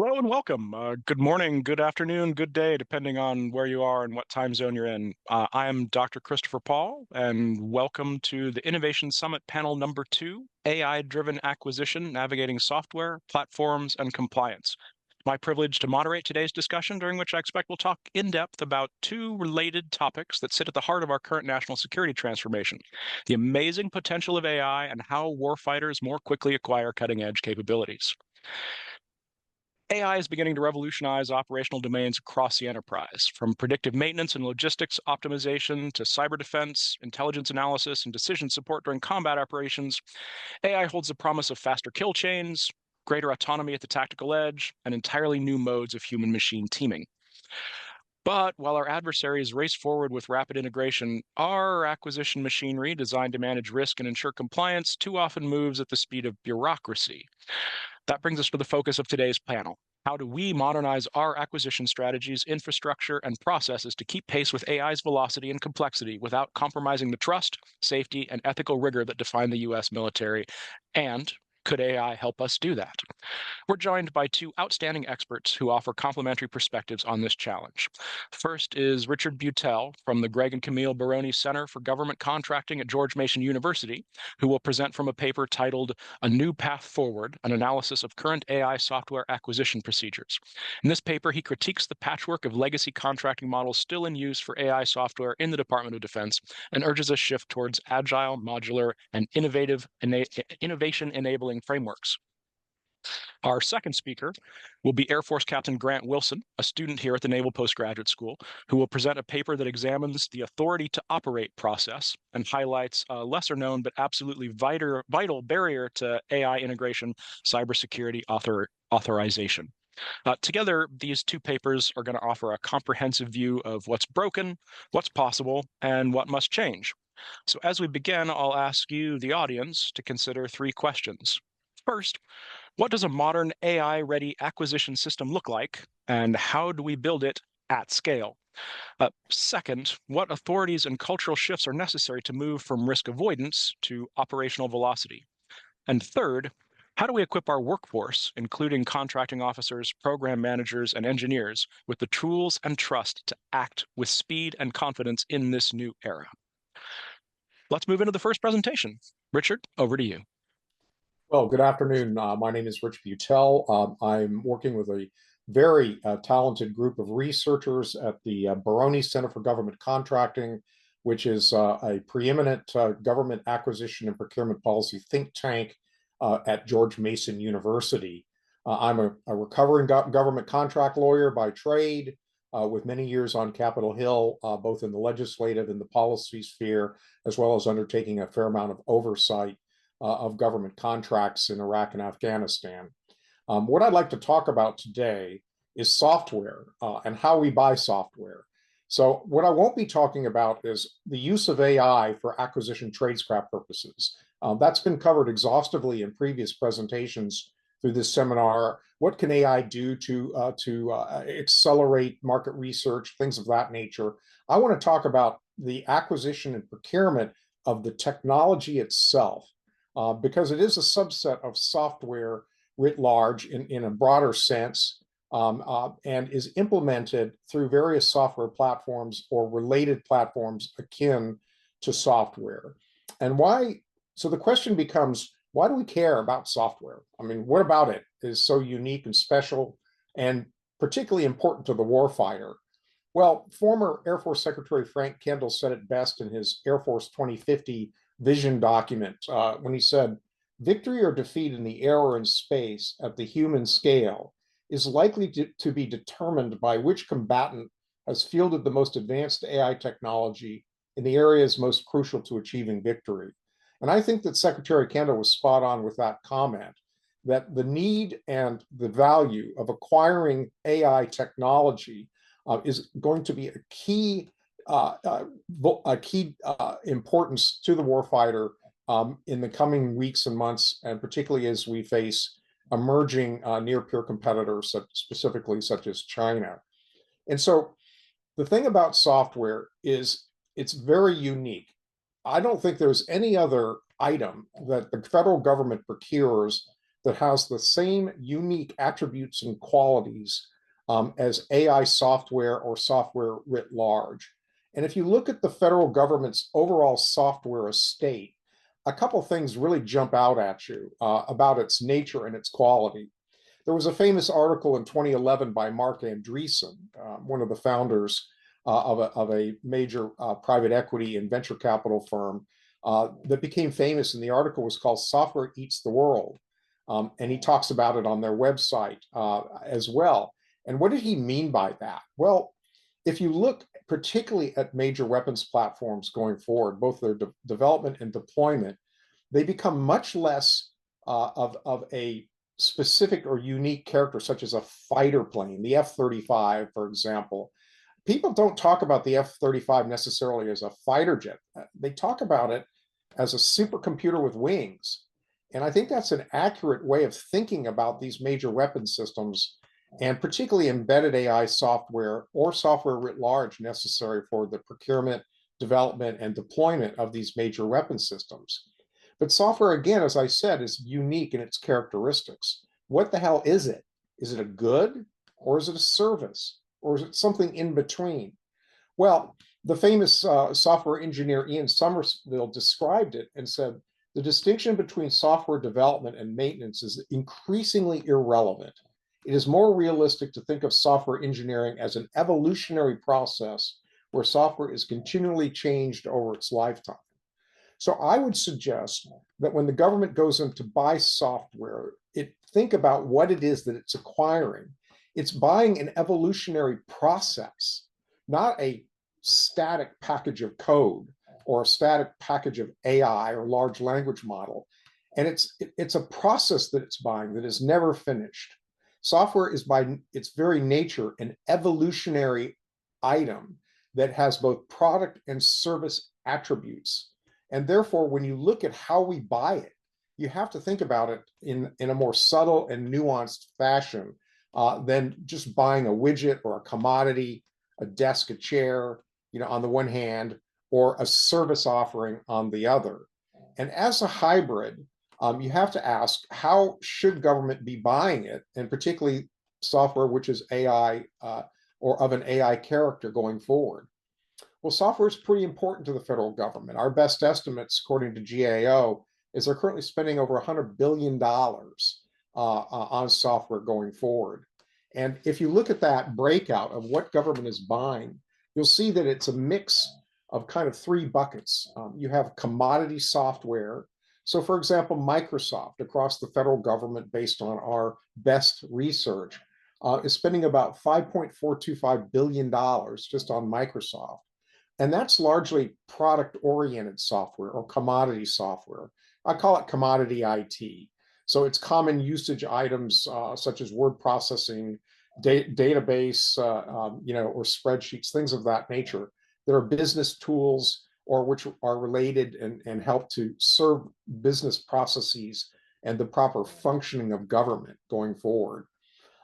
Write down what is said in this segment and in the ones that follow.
Hello and welcome. Good morning, good afternoon, good day, depending on where you are and what time zone you're in. I am Dr. Christopher Paul, and welcome to the Innovation Summit panel number 2, AI-driven acquisition, navigating software, platforms, and compliance. My privilege to moderate today's discussion, during which I expect we'll talk in depth about two related topics that sit at the heart of our current national security transformation: the amazing potential of AI and how warfighters more quickly acquire cutting-edge capabilities. AI is beginning to revolutionize operational domains across the enterprise, from predictive maintenance and logistics optimization to cyber defense, intelligence analysis, and decision support during combat operations. AI holds the promise of faster kill chains, greater autonomy at the tactical edge, and entirely new modes of human machine teaming. But while our adversaries race forward with rapid integration, our acquisition machinery, designed to manage risk and ensure compliance, too often moves at the speed of bureaucracy. That brings us to the focus of today's panel. How do we modernize our acquisition strategies, infrastructure, and processes to keep pace with AI's velocity and complexity without compromising the trust, safety, and ethical rigor that define the U.S. military? And could AI help us do that? We're joined by two outstanding experts who offer complementary perspectives on this challenge. First is Richard Beutel from the Greg and Camille Baroni Center for Government Contracting at George Mason University, who will present from a paper titled "A New Path Forward: An Analysis of Current AI Software Acquisition Procedures." In this paper, he critiques the patchwork of legacy contracting models still in use for AI software in the Department of Defense and urges a shift towards agile, modular, and innovation-enabling frameworks. Our second speaker will be Air Force Captain Grant Wilson, a student here at the Naval Postgraduate School, who will present a paper that examines the authority to operate process and highlights a lesser known but absolutely vital barrier to AI integration: cybersecurity authorization. Together, these two papers are going to offer a comprehensive view of what's broken, what's possible, and what must change. So as we begin, I'll ask you, the audience, to consider three questions. First, what does a modern AI-ready acquisition system look like, and how do we build it at scale? Second, what authorities and cultural shifts are necessary to move from risk avoidance to operational velocity? And third, how do we equip our workforce, including contracting officers, program managers, and engineers, with the tools and trust to act with speed and confidence in this new era? Let's move into the first presentation. Richard, over to you. Well, good afternoon. My name is Rich Beutel. I'm working with a very talented group of researchers at the Baroni Center for Government Contracting, which is a preeminent government acquisition and procurement policy think tank at George Mason University. I'm a recovering government contract lawyer by trade, with many years on Capitol Hill, both in the legislative and the policy sphere, as well as undertaking a fair amount of oversight of government contracts in Iraq and Afghanistan. What I'd like to talk about today is software and how we buy software. So what I won't be talking about is the use of AI for acquisition tradecraft purposes. That's been covered exhaustively in previous presentations through this seminar. What can AI do to accelerate market research, things of that nature? I want to talk about the acquisition and procurement of the technology itself, because it is a subset of software writ large in a broader sense, and is implemented through various software platforms or related platforms akin to software. And why? So the question becomes, why do we care about software? I mean, what about it is so unique and special and particularly important to the warfighter? Well, former Air Force Secretary Frank Kendall said it best in his Air Force 2050 vision document when he said, "Victory or defeat in the air or in space at the human scale is likely to be determined by which combatant has fielded the most advanced AI technology in the areas most crucial to achieving victory." And I think that Secretary Kendall was spot on with that comment, that the need and the value of acquiring AI technology is going to be a key importance to the warfighter in the coming weeks and months, and particularly as we face emerging near-peer competitors, specifically such as China. And so the thing about software is it's very unique. I don't think there's any other item that the federal government procures that has the same unique attributes and qualities as AI software or software writ large. And if you look at the federal government's overall software estate, a couple things really jump out at you about its nature and its quality. There was a famous article in 2011 by Mark Andreessen, one of the founders of a major private equity and venture capital firm that became famous. And the article was called Software Eats the World. And he talks about it on their website as well. And what did he mean by that? Well, if you look particularly at major weapons platforms going forward, both their development and deployment, they become much less of a specific or unique character, such as a fighter plane, the F-35, for example. People don't talk about the F-35 necessarily as a fighter jet. They talk about it as a supercomputer with wings. And I think that's an accurate way of thinking about these major weapon systems, and particularly embedded AI software or software writ large necessary for the procurement, development, and deployment of these major weapon systems. But software, again, as I said, is unique in its characteristics. What the hell is it? Is it a good, or is it a service, or is it something in between? Well, the famous software engineer Ian Somerville described it and said, the distinction between software development and maintenance is increasingly irrelevant. It is more realistic to think of software engineering as an evolutionary process where software is continually changed over its lifetime. So I would suggest that when the government goes in to buy software, think about what it is that it's acquiring. It's buying an evolutionary process, not a static package of code or a static package of AI or large language model. And it's a process that it's buying that is never finished. Software is by its very nature an evolutionary item that has both product and service attributes. And therefore, when you look at how we buy it, you have to think about it in a more subtle and nuanced fashion than just buying a widget or a commodity, a desk, a chair, on the one hand, or a service offering on the other. And as a hybrid, you have to ask, how should government be buying it, and particularly software which is AI or of an AI character going forward? Well, software is pretty important to the federal government. Our best estimates, according to GAO, is they're currently spending over $100 billion on software going forward. And if you look at that breakout of what government is buying, you'll see that it's a mix of kind of three buckets. You have commodity software. So, for example, Microsoft across the federal government, based on our best research, is spending about $5.425 billion just on Microsoft. And that's largely product-oriented software or commodity software. I call it commodity IT. So it's common usage items such as word processing, database, or spreadsheets, things of that nature. There are business tools or which are related and help to serve business processes and the proper functioning of government going forward.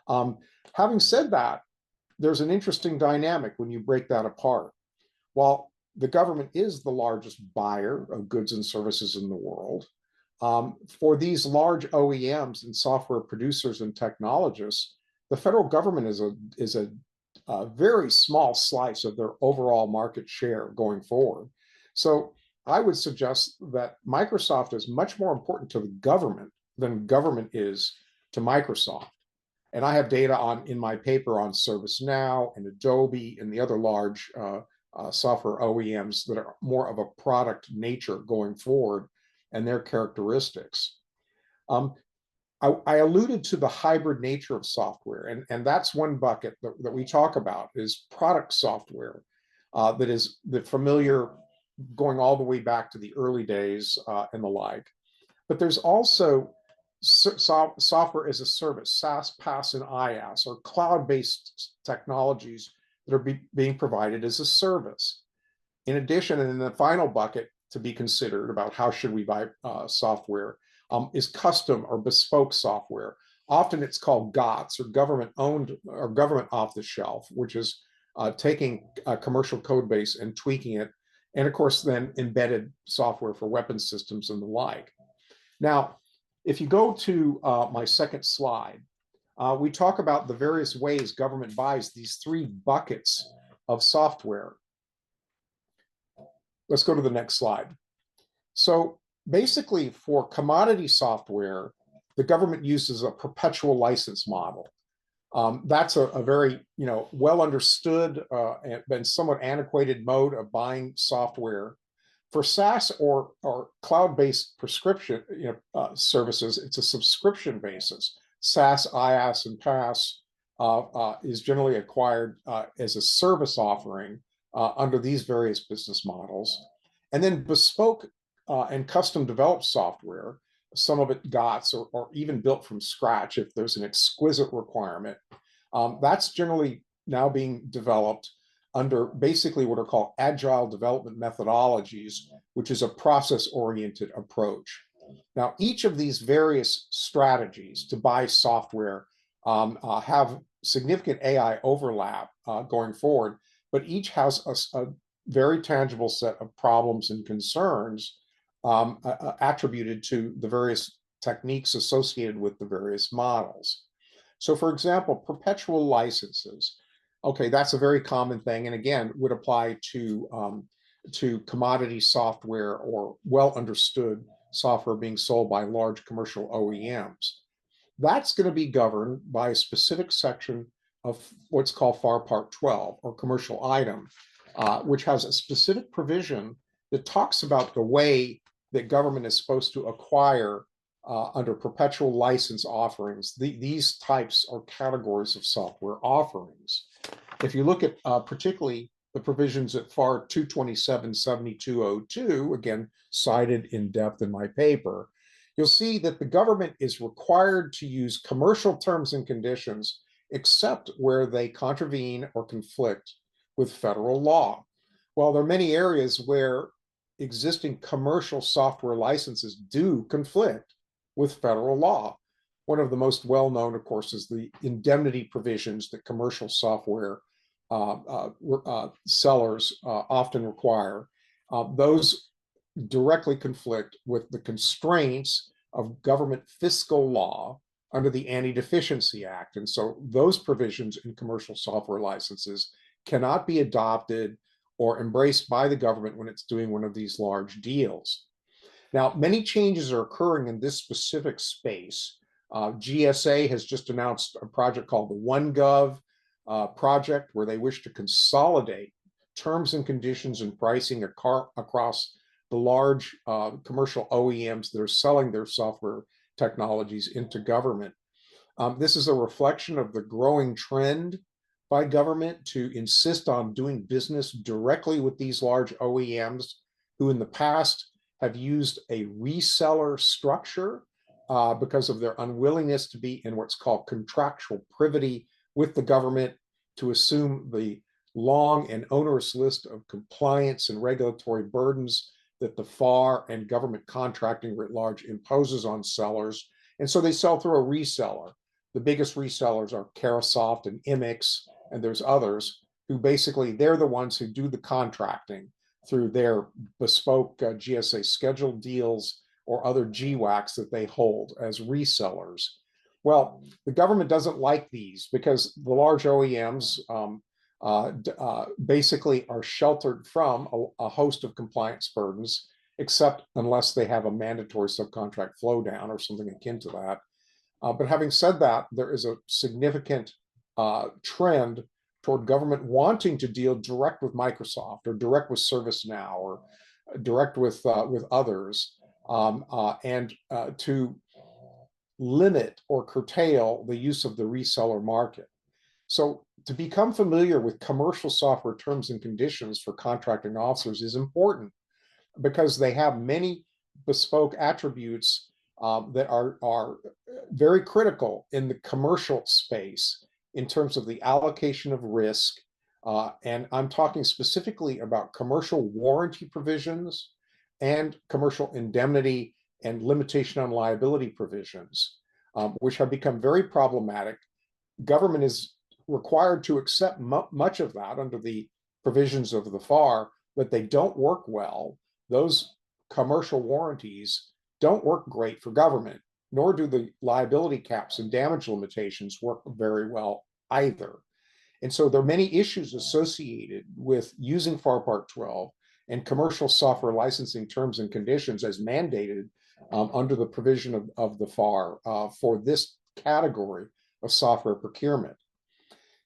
Having said that, there's an interesting dynamic when you break that apart. While the government is the largest buyer of goods and services in the world, for these large OEMs and software producers and technologists, the federal government is a very small slice of their overall market share going forward. So I would suggest that Microsoft is much more important to the government than government is to Microsoft. And I have data in my paper on ServiceNow and Adobe and the other large software OEMs that are more of a product nature going forward and their characteristics. I alluded to the hybrid nature of software, and that's one bucket that we talk about is product software that is the familiar going all the way back to the early days and the like. But there's also software as a service, SaaS, PaaS, and IaaS, or cloud-based technologies that are being provided as a service. In addition, and in the final bucket to be considered about how should we buy software is custom or bespoke software. Often it's called GOTS, or government-owned or government off-the-shelf, which is taking a commercial code base and tweaking it, and of course then embedded software for weapons systems and the like. Now, If you go to my second slide, we talk about the various ways government buys these three buckets of software. Let's go to the next slide. So basically, for commodity software, the government uses a perpetual license model. That's a very well understood and somewhat antiquated mode of buying software. For SaaS or cloud-based prescription services, it's a subscription basis. SaaS, IaaS, and PaaS is generally acquired as a service offering under these various business models. And then bespoke and custom developed software, some of it GOTS or even built from scratch if there's an exquisite requirement, that's generally now being developed under basically what are called agile development methodologies, which is a process-oriented approach. Now, each of these various strategies to buy software have significant AI overlap going forward, but each has a very tangible set of problems and concerns attributed to the various techniques associated with the various models. So for example, perpetual licenses. Okay, that's a very common thing, and again, would apply to commodity software or well understood software being sold by large commercial OEMs. That's going to be governed by a specific section of what's called FAR Part 12 or commercial item, which has a specific provision that talks about the way that government is supposed to acquire under perpetual license offerings, these types or categories of software offerings. If you look at particularly the provisions at FAR 227-7202, again, cited in depth in my paper, you'll see that the government is required to use commercial terms and conditions except where they contravene or conflict with federal law. Well, there are many areas where existing commercial software licenses do conflict with federal law. One of the most well-known, of course, is the indemnity provisions that commercial software sellers often require. Those directly conflict with the constraints of government fiscal law under the Anti-Deficiency Act. And so those provisions in commercial software licenses cannot be adopted or embraced by the government when it's doing one of these large deals. Now, many changes are occurring in this specific space. GSA has just announced a project called the OneGov project, where they wish to consolidate terms and conditions and pricing across the large commercial OEMs that are selling their software technologies into government. This is a reflection of the growing trend by government to insist on doing business directly with these large OEMs who in the past have used a reseller structure because of their unwillingness to be in what's called contractual privity with the government, to assume the long and onerous list of compliance and regulatory burdens that the FAR and government contracting writ large imposes on sellers. And so they sell through a reseller. The biggest resellers are Carahsoft and Immix, and there's others who basically, they're the ones who do the contracting through their bespoke GSA scheduled deals or other GWACs that they hold as resellers. Well, the government doesn't like these because the large OEMs basically are sheltered from a host of compliance burdens, except unless they have a mandatory subcontract flow down or something akin to that. But having said that, there is a significant trend toward government wanting to deal direct with Microsoft or direct with ServiceNow or direct with others, and to limit or curtail the use of the reseller market. So to become familiar with commercial software terms and conditions for contracting officers is important because they have many bespoke attributes that are very critical in the commercial space in terms of the allocation of risk. And I'm talking specifically about commercial warranty provisions and commercial indemnity and limitation on liability provisions, which have become very problematic. Government is required to accept much of that under the provisions of the FAR, but they don't work well. Those commercial warranties don't work great for government. nor do the liability caps and damage limitations work very well either. And so there are many issues associated with using FAR Part 12 and commercial software licensing terms and conditions as mandated under the provision of the FAR for this category of software procurement.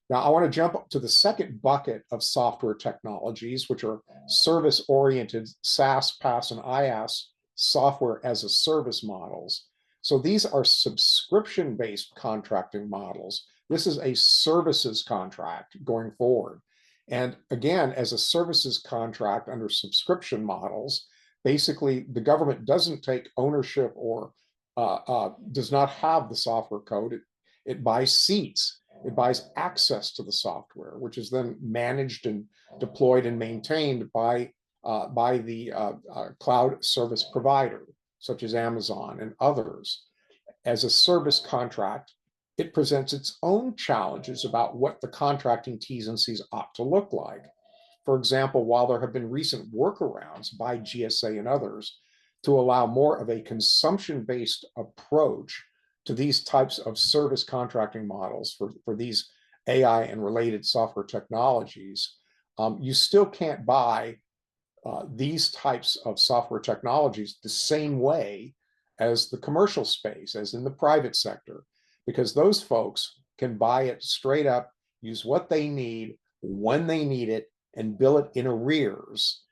Now, I want to jump up to the second bucket of software technologies, which are service-oriented SaaS, PaaS, and IaaS software as a service models. So these are subscription-based contracting models. This is a services contract going forward. And again, as a services contract under subscription models, basically the government doesn't take ownership or does not have the software code. It buys seats. It buys access to the software, which is then managed and deployed and maintained by the cloud service provider, such as Amazon and others. As a service contract, it presents its own challenges about what the contracting T's and C's ought to look like. For example, while there have been recent workarounds by GSA and others to allow more of a consumption-based approach to these types of service contracting models for these AI and related software technologies, you still can't buy these types of software technologies the same way as the commercial space, as in the private sector, because those folks can buy it straight up, use what they need, when they need it, and bill it in arrears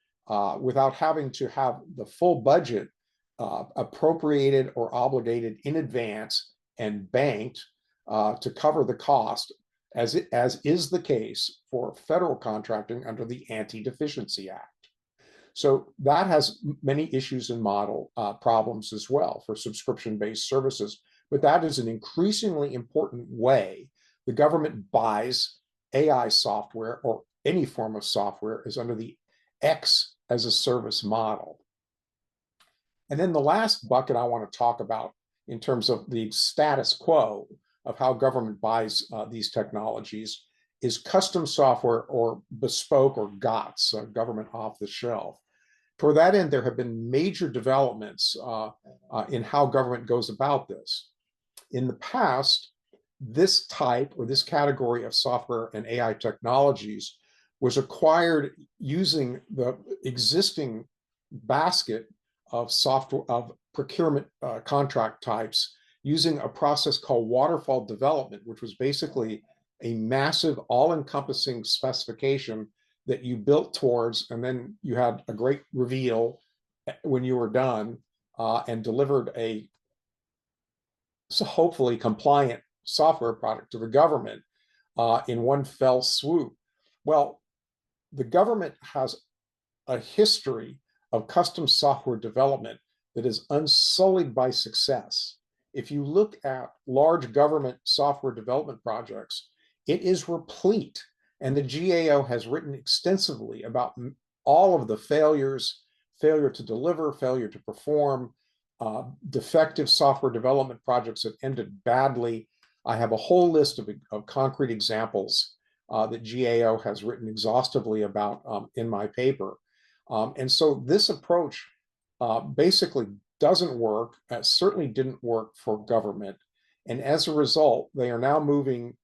without having to have the full budget appropriated or obligated in advance and banked to cover the cost, as is the case for federal contracting under the Anti-Deficiency Act. So that has many issues and model problems as well for subscription-based services, but that is an increasingly important way the government buys AI software or any form of software is under the X as a service model. And then the last bucket I want to talk about in terms of the status quo of how government buys these technologies is custom software or bespoke or GOTS, government off the shelf. Toward that end, there have been major developments in how government goes about this. In the past, this type or this category of software and AI technologies was acquired using the existing basket of software of procurement contract types using a process called waterfall development, which was basically a massive all-encompassing specification that you built towards, and then you had a great reveal when you were done and delivered a hopefully compliant software product to the government in one fell swoop. Well, the government has a history of custom software development that is unsullied by success. If you look at large government software development projects, it is replete. And the GAO has written extensively about all of the failures, failure to deliver, failure to perform, defective software development projects that ended badly. I have a whole list of concrete examples that GAO has written exhaustively about in my paper. And so this approach basically doesn't work, certainly didn't work for government. And as a result, they are now moving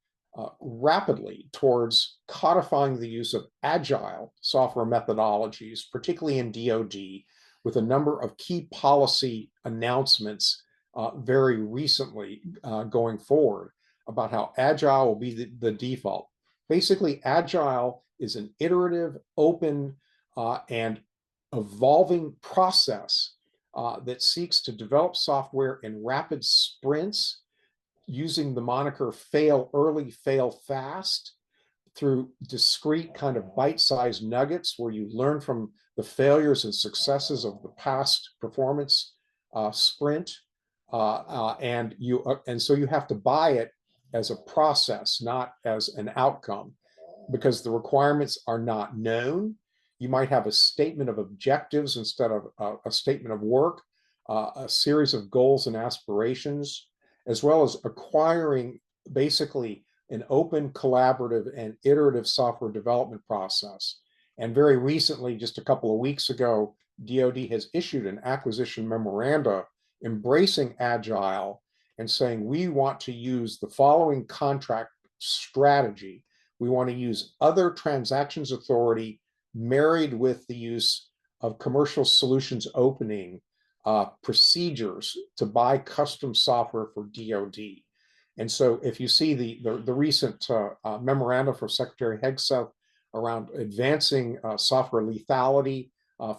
rapidly towards codifying the use of agile software methodologies, particularly in DoD, with a number of key policy announcements very recently going forward about how agile will be the default. Basically, agile is an iterative, open, and evolving process that seeks to develop software in rapid sprints using the moniker fail early, fail fast through discrete kind of bite-sized nuggets where you learn from the failures and successes of the past performance sprint. And so you have to buy it as a process, not as an outcome, because the requirements are not known. You might have a statement of objectives instead of a statement of work, a series of goals and aspirations, as well as acquiring basically an open, collaborative, and iterative software development process. And very recently, just a couple of weeks ago, DoD has issued an acquisition memoranda embracing Agile and saying, we want to use the following contract strategy. We want to use other transactions authority married with the use of commercial solutions opening procedures to buy custom software for DoD. And so if you see the recent memorandum from Secretary Hegseth around advancing software lethality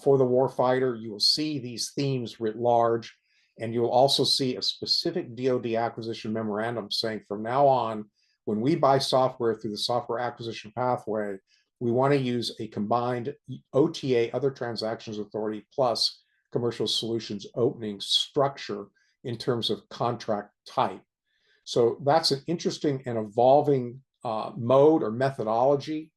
for the warfighter, you will see these themes writ large. And you'll also see a specific DoD acquisition memorandum saying from now on, when we buy software through the software acquisition pathway, we want to use a combined OTA, other transactions authority, plus commercial solutions opening structure in terms of contract type. So that's an interesting and evolving mode or methodology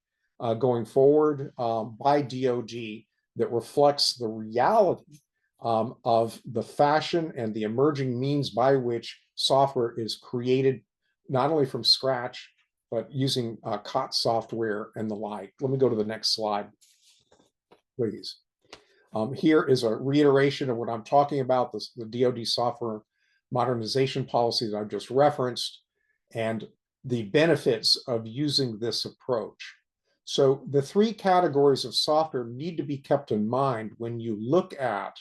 going forward by DoD that reflects the reality of the fashion and the emerging means by which software is created, not only from scratch, but using COT software and the like. Let me go to the next slide, please. Here is a reiteration of what I'm talking about, the DoD software modernization policy that I've just referenced, and the benefits of using this approach. So the three categories of software need to be kept in mind when you look at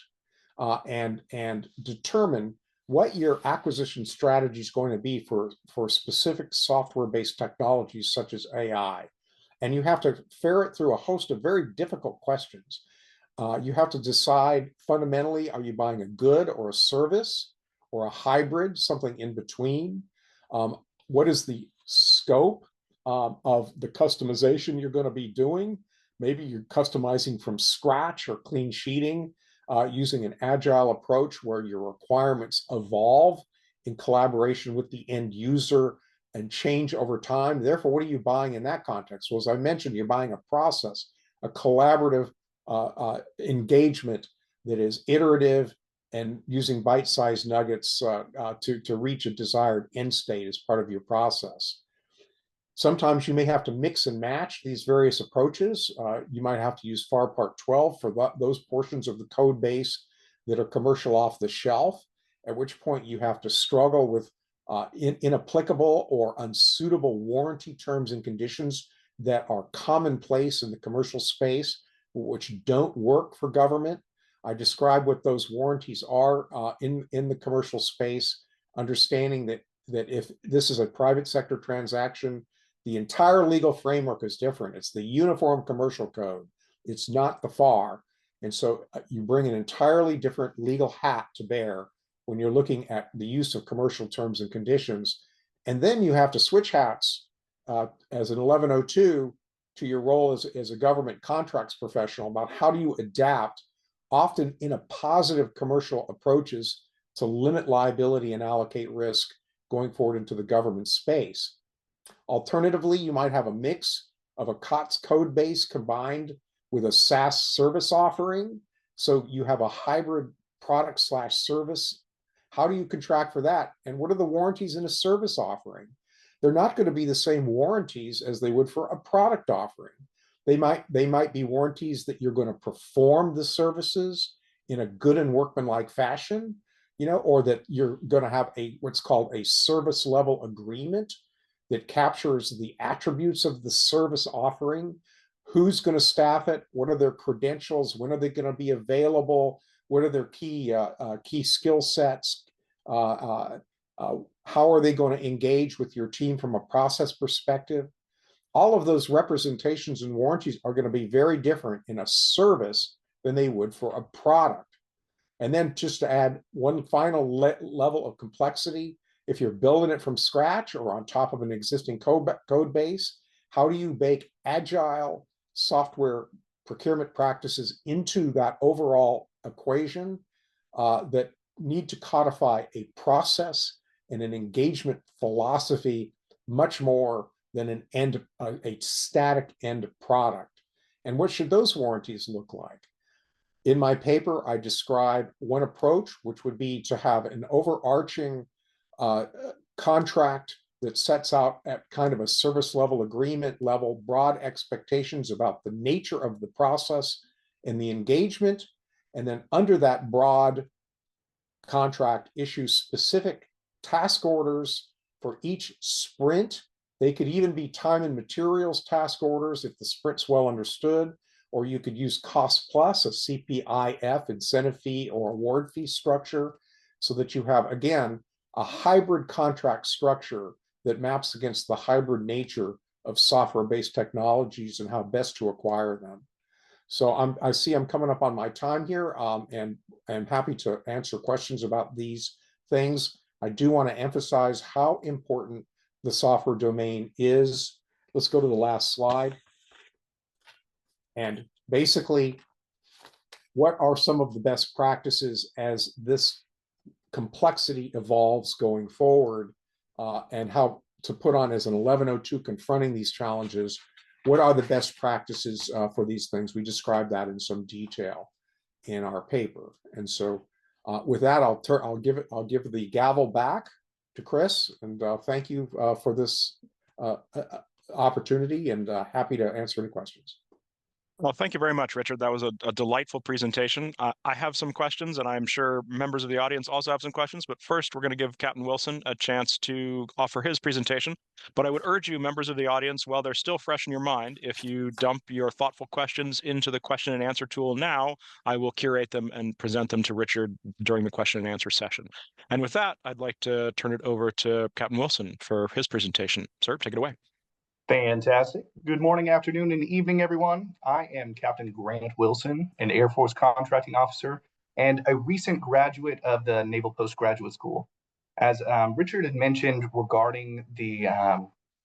and determine what your acquisition strategy is going to be for specific software-based technologies such as AI. And you have to ferret through a host of very difficult questions. You have to decide fundamentally, are you buying a good or a service or a hybrid, something in between? What is the scope of the customization you're going to be doing? Maybe you're customizing from scratch or clean sheeting using an agile approach where your requirements evolve in collaboration with the end user and change over time. Therefore, what are you buying in that context? Well, as I mentioned, you're buying a process, a collaborative engagement that is iterative and using bite-sized nuggets to reach a desired end state as part of your process. Sometimes you may have to mix and match these various approaches. You might have to use FAR Part 12 for those portions of the code base that are commercial off the shelf, at which point you have to struggle with inapplicable or unsuitable warranty terms and conditions that are commonplace in the commercial space, which don't work for government. I describe what those warranties are in the commercial space, understanding that if this is a private sector transaction, the entire legal framework is different. It's the Uniform Commercial Code. It's not the FAR. And so you bring an entirely different legal hat to bear when you're looking at the use of commercial terms and conditions. And then you have to switch hats as an 1102 to your role as a government contracts professional about how do you adapt, often in a positive commercial approaches to limit liability and allocate risk going forward into the government space. Alternatively, you might have a mix of a COTS code base combined with a SaaS service offering. So you have a hybrid product / service. How do you contract for that? And what are the warranties in a service offering? They're not going to be the same warranties as they would for a product offering. They might be warranties that you're going to perform the services in a good and workmanlike fashion, or that you're going to have what's called a service level agreement that captures the attributes of the service offering. Who's going to staff it? What are their credentials? When are they going to be available? What are their key skill sets? How are they going to engage with your team from a process perspective? All of those representations and warranties are going to be very different in a service than they would for a product. And then just to add one final level of complexity, if you're building it from scratch or on top of an existing code base, how do you bake agile software procurement practices into that overall equation that need to codify a process and an engagement philosophy much more than a static end product? And what should those warranties look like? In my paper, I describe one approach, which would be to have an overarching contract that sets out at kind of a service level agreement level, broad expectations about the nature of the process and the engagement. And then under that broad contract issues specific task orders for each sprint. They could even be time and materials task orders if the sprint's well understood, or you could use cost plus, a CPIF, incentive fee or award fee structure, so that you have, again, a hybrid contract structure that maps against the hybrid nature of software-based technologies and how best to acquire them. So I see I'm coming up on my time here, and I'm happy to answer questions about these things. I do want to emphasize how important the software domain is. Let's go to the last slide. And basically, what are some of the best practices as this complexity evolves going forward, and how to put on as an 1102 confronting these challenges? What are the best practices for these things? We describe that in some detail in our paper. And so with that, I'll give the gavel back to Chris, and thank you for this opportunity, and happy to answer any questions. Well, thank you very much, Richard. That was a delightful presentation. I have some questions, and I'm sure members of the audience also have some questions. But first, we're going to give Captain Wilson a chance to offer his presentation. But I would urge you, members of the audience, while they're still fresh in your mind, if you dump your thoughtful questions into the question and answer tool now, I will curate them and present them to Richard during the question and answer session. And with that, I'd like to turn it over to Captain Wilson for his presentation. Sir, take it away. Fantastic. Good morning, afternoon, and evening, everyone. I am Captain Grant Wilson, an Air Force contracting officer and a recent graduate of the Naval Postgraduate School. As Richard had mentioned regarding the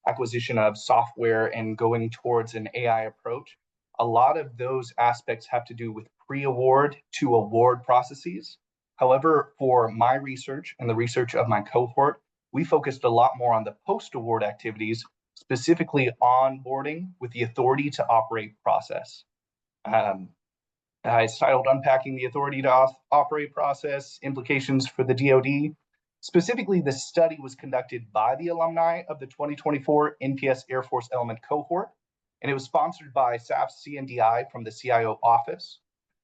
acquisition of software and going towards an AI approach, a lot of those aspects have to do with pre-award to award processes. However, for my research and the research of my cohort, we focused a lot more on the post-award activities, specifically onboarding with the authority to operate process. It's titled Unpacking the Authority to Operate Process, Implications for the DoD. Specifically, the study was conducted by the alumni of the 2024 NPS Air Force Element Cohort, and it was sponsored by SAF CNDI from the CIO office.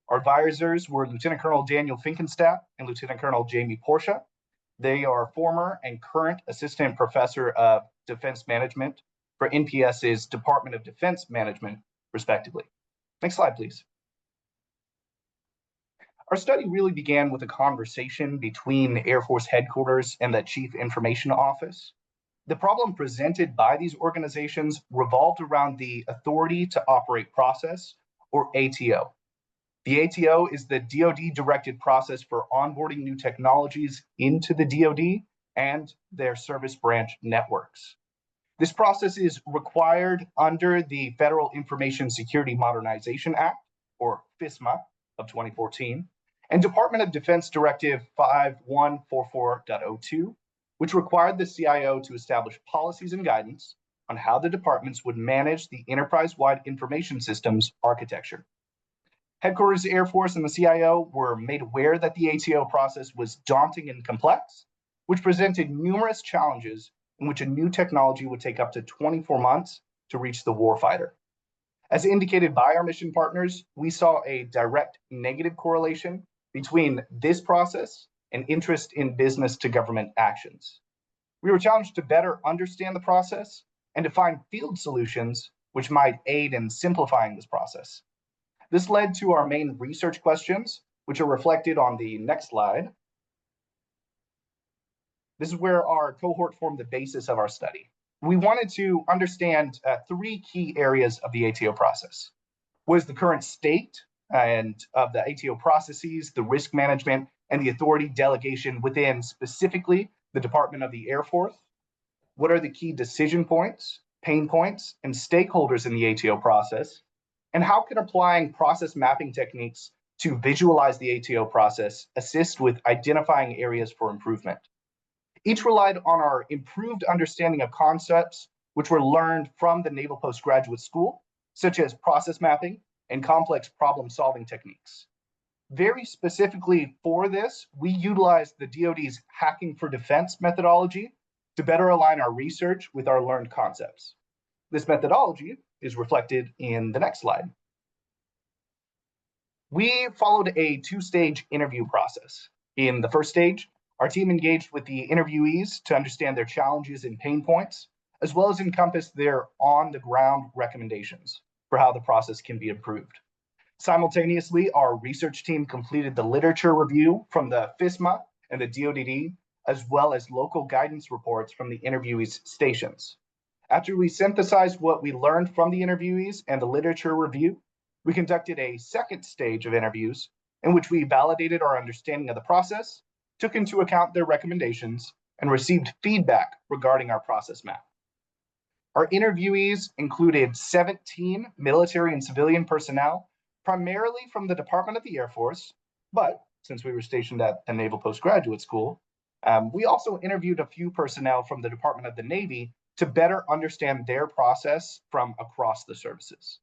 Our advisors were Lieutenant Colonel Daniel Finkenstadt and Lieutenant Colonel Jamie Portia. They are former and current assistant professor of defense management for NPS's Department of Defense Management, respectively. Next slide, please. Our study really began with a conversation between Air Force headquarters and the Chief Information Office. The problem presented by these organizations revolved around the Authority to Operate process, or ATO. The ATO is the DoD-directed process for onboarding new technologies into the DoD and their service branch networks. This process is required under the Federal Information Security Modernization Act, or FISMA, of 2014, and Department of Defense Directive 5144.02, which required the CIO to establish policies and guidance on how the departments would manage the enterprise-wide information systems architecture. Headquarters Air Force and the CIO were made aware that the ATO process was daunting and complex, which presented numerous challenges in which a new technology would take up to 24 months to reach the warfighter. As indicated by our mission partners, we saw a direct negative correlation between this process and interest in business to government actions. We were challenged to better understand the process and to find field solutions which might aid in simplifying this process. This led to our main research questions, which are reflected on the next slide. This is where our cohort formed the basis of our study. We wanted to understand three key areas of the ATO process. What is the current state and of the ATO processes, the risk management, and the authority delegation within specifically the Department of the Air Force? What are the key decision points, pain points, and stakeholders in the ATO process? And how can applying process mapping techniques to visualize the ATO process assist with identifying areas for improvement? Each relied on our improved understanding of concepts which were learned from the Naval Postgraduate School, such as process mapping and complex problem-solving techniques. Very specifically for this, we utilized the DoD's Hacking for Defense methodology to better align our research with our learned concepts. This methodology is reflected in the next slide. We followed a two-stage interview process. In the first stage, our team engaged with the interviewees to understand their challenges and pain points, as well as encompass their on-the-ground recommendations for how the process can be improved. Simultaneously, our research team completed the literature review from the FISMA and the DoDD, as well as local guidance reports from the interviewees' stations. After we synthesized what we learned from the interviewees and the literature review, we conducted a second stage of interviews in which we validated our understanding of the process, took into account their recommendations, and received feedback regarding our process map. Our interviewees included 17 military and civilian personnel, primarily from the Department of the Air Force, but since we were stationed at the Naval Postgraduate School, we also interviewed a few personnel from the Department of the Navy to better understand their process from across the services.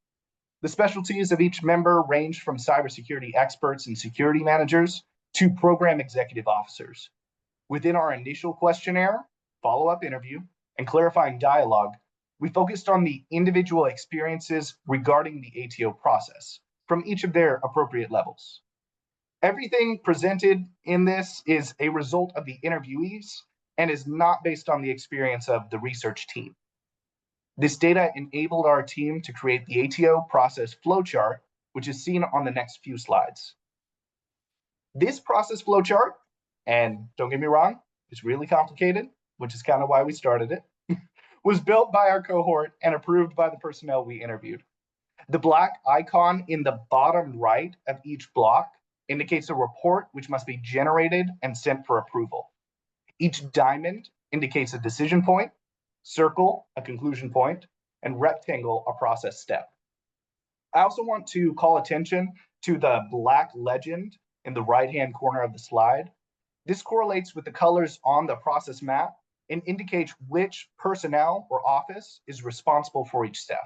The specialties of each member ranged from cybersecurity experts and security managers to program executive officers. Within our initial questionnaire, follow-up interview, and clarifying dialogue, we focused on the individual experiences regarding the ATO process from each of their appropriate levels. Everything presented in this is a result of the interviewees and is not based on the experience of the research team. This data enabled our team to create the ATO process flowchart, which is seen on the next few slides. This process flowchart, and don't get me wrong, it's really complicated, which is kind of why we started it, was built by our cohort and approved by the personnel we interviewed. The black icon in the bottom right of each block indicates a report which must be generated and sent for approval. Each diamond indicates a decision point, circle a conclusion point, and rectangle a process step. I also want to call attention to the black legend in the right-hand corner of the slide. This correlates with the colors on the process map and indicates which personnel or office is responsible for each step.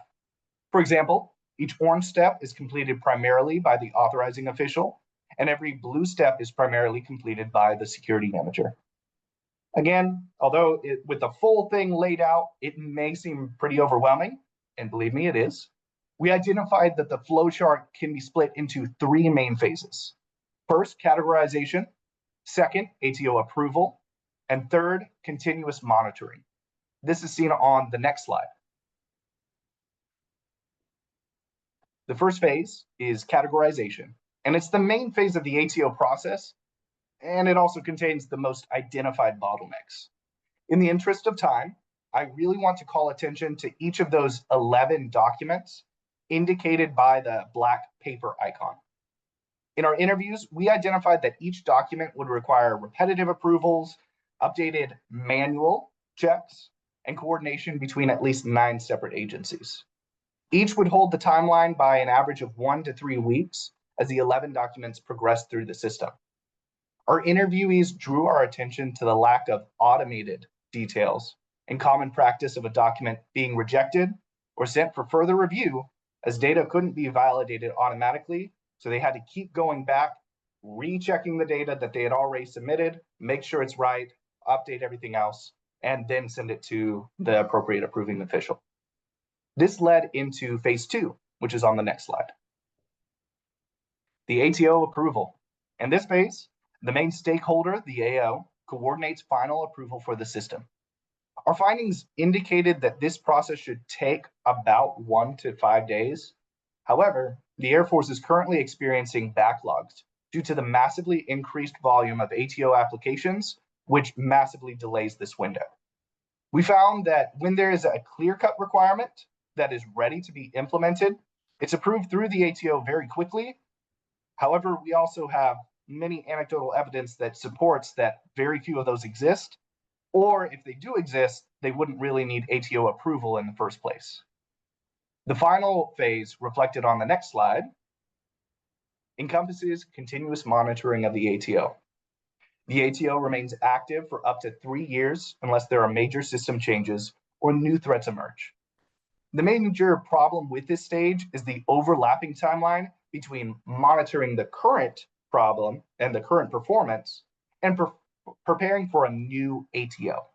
For example, each orange step is completed primarily by the authorizing official, and every blue step is primarily completed by the security manager. Again, although with the full thing laid out, it may seem pretty overwhelming, and believe me, it is. We identified that the flowchart can be split into 3 main phases. First, categorization. Second, ATO approval. And third, continuous monitoring. This is seen on the next slide. The first phase is categorization, and it's the main phase of the ATO process, and it also contains the most identified bottlenecks. In the interest of time, I really want to call attention to each of those 11 documents indicated by the black paper icon. In our interviews, we identified that each document would require repetitive approvals, updated manual checks, and coordination between at least 9 separate agencies. Each would hold the timeline by an average of 1 to 3 weeks as the 11 documents progressed through the system. Our interviewees drew our attention to the lack of automated details and common practice of a document being rejected or sent for further review, as data couldn't be validated automatically, so they had to keep going back, rechecking the data that they had already submitted, make sure it's right, update everything else, and then send it to the appropriate approving official. This led into phase 2, which is on the next slide. The ATO approval. In this phase, the main stakeholder, the AO, coordinates final approval for the system. Our findings indicated that this process should take about 1 to 5 days. However, the Air Force is currently experiencing backlogs due to the massively increased volume of ATO applications, which massively delays this window. We found that when there is a clear-cut requirement that is ready to be implemented, it's approved through the ATO very quickly. However, we also have many anecdotal evidence that supports that very few of those exist, or if they do exist, they wouldn't really need ATO approval in the first place. The final phase, reflected on the next slide, encompasses continuous monitoring of the ATO. The ATO remains active for up to 3 years unless there are major system changes or new threats emerge. The major problem with this stage is the overlapping timeline between monitoring the current problem and the current performance and preparing for a new ATO.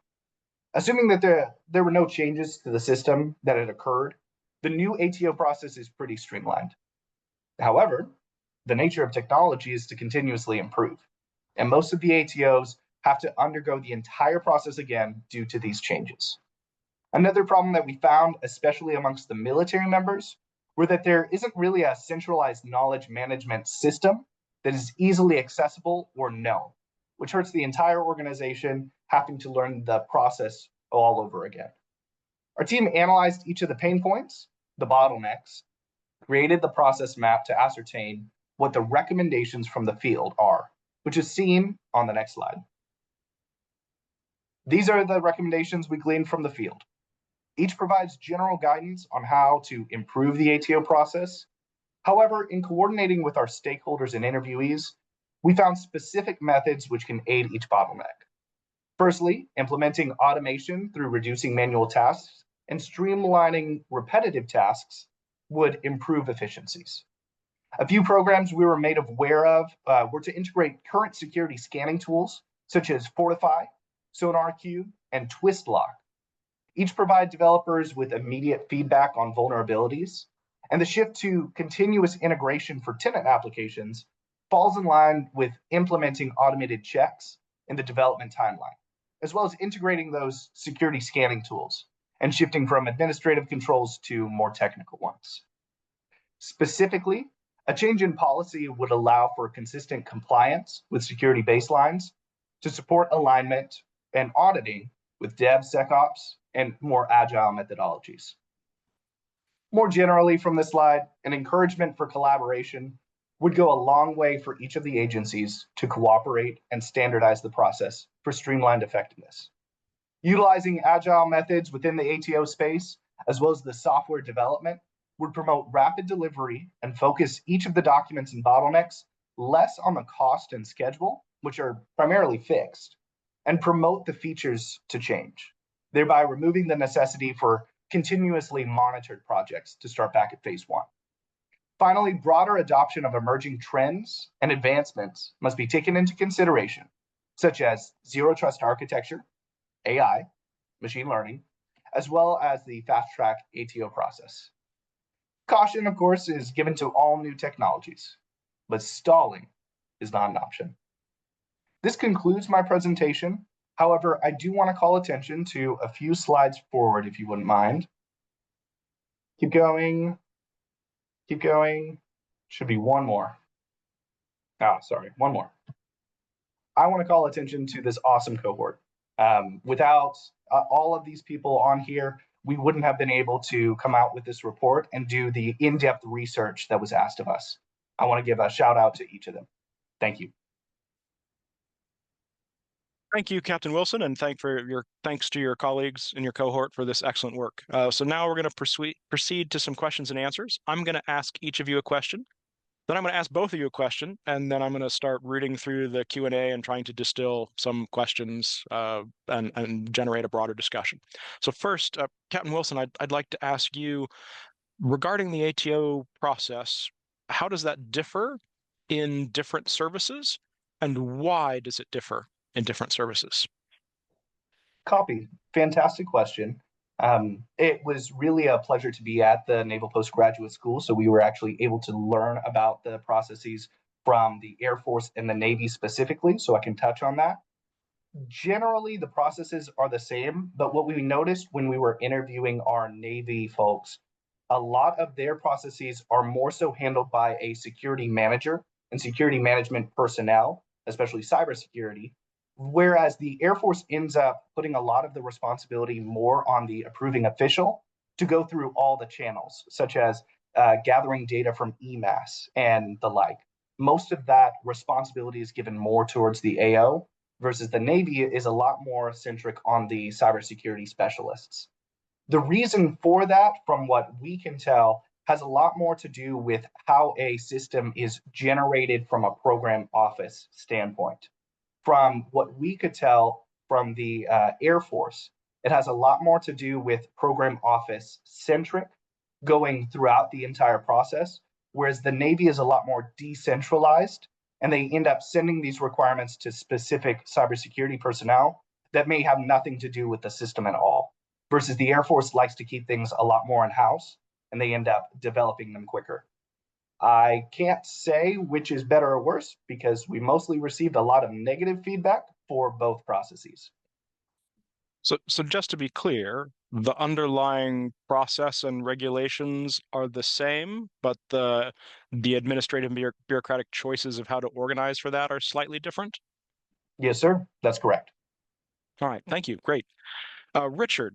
Assuming that there were no changes to the system that had occurred, the new ATO process is pretty streamlined. However, the nature of technology is to continuously improve. and most of the ATOs have to undergo the entire process again due to these changes. Another problem that we found, especially amongst the military members, were that there isn't really a centralized knowledge management system that is easily accessible or known, which hurts the entire organization having to learn the process all over again. Our team analyzed each of the pain points, the bottlenecks, created the process map to ascertain what the recommendations from the field are, which is seen on the next slide. These are the recommendations we gleaned from the field. Each provides general guidance on how to improve the ATO process. However, in coordinating with our stakeholders and interviewees, we found specific methods which can aid each bottleneck. Firstly, implementing automation through reducing manual tasks and streamlining repetitive tasks would improve efficiencies. A few programs we were made aware of were to integrate current security scanning tools, such as Fortify, SonarQube, and TwistLock. Each provide developers with immediate feedback on vulnerabilities, and the shift to continuous integration for tenant applications falls in line with implementing automated checks in the development timeline, as well as integrating those security scanning tools and shifting from administrative controls to more technical ones. Specifically, a change in policy would allow for consistent compliance with security baselines to support alignment and auditing with DevSecOps and more agile methodologies. More generally from this slide, an encouragement for collaboration would go a long way for each of the agencies to cooperate and standardize the process for streamlined effectiveness. Utilizing agile methods within the ATO space, as well as the software development, would promote rapid delivery and focus each of the documents and bottlenecks less on the cost and schedule, which are primarily fixed, and promote the features to change, thereby removing the necessity for continuously monitored projects to start back at phase one. Finally, broader adoption of emerging trends and advancements must be taken into consideration, such as zero trust architecture, AI, machine learning, as well as the fast track ATO process. Caution, of course, is given to all new technologies, but stalling is not an option. This concludes my presentation. However, I do want to call attention to a few slides forward, if you wouldn't mind. Keep going. Keep going. Should be one more. One more. I want to call attention to this awesome cohort. Without all of these people on here, we wouldn't have been able to come out with this report and do the in-depth research that was asked of us. I want to give a shout out to each of them. Thank you. Thank you, Captain Wilson, and thanks to your colleagues in your cohort for this excellent work. So now we're going to proceed to some questions and answers. I'm going to ask each of you a question. Then I'm going to ask both of you a question, and then I'm going to start reading through the Q&A and trying to distill some questions and generate a broader discussion. So first, Captain Wilson, I'd like to ask you, regarding the ATO process, how does that differ in different services, and why does it differ in different services? Copy. Fantastic question. It was really a pleasure to be at the Naval Postgraduate School, so we were actually able to learn about the processes from the Air Force and the Navy specifically, so I can touch on that. Generally, the processes are the same, but what we noticed when we were interviewing our Navy folks, a lot of their processes are more so handled by a security manager and security management personnel, especially cybersecurity, whereas the Air Force ends up putting a lot of the responsibility more on the approving official to go through all the channels, such as gathering data from EMAS and the like. Most of that responsibility is given more towards the AO, versus the Navy is a lot more centric on the cybersecurity specialists. The reason for that, from what we can tell, has a lot more to do with how a system is generated from a program office standpoint. From what we could tell from the Air Force, it has a lot more to do with program office centric going throughout the entire process, whereas the Navy is a lot more decentralized, and they end up sending these requirements to specific cybersecurity personnel that may have nothing to do with the system at all, versus the Air Force likes to keep things a lot more in-house, and they end up developing them quicker. I can't say which is better or worse because we mostly received a lot of negative feedback for both processes. So just to be clear, the underlying process and regulations are the same, but the administrative bureaucratic choices of how to organize for that are slightly different? Yes, sir. That's correct. All right, thank you. Great. Richard,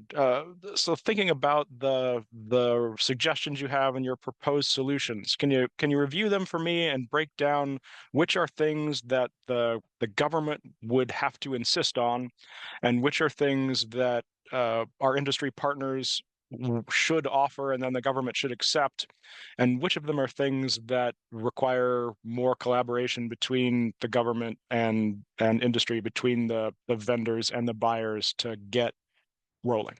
so thinking about the suggestions you have and your proposed solutions, can you review them for me and break down which are things that the government would have to insist on, and which are things that our industry partners should offer and then the government should accept, and which of them are things that require more collaboration between the government and industry, between the vendors and the buyers to get rolling?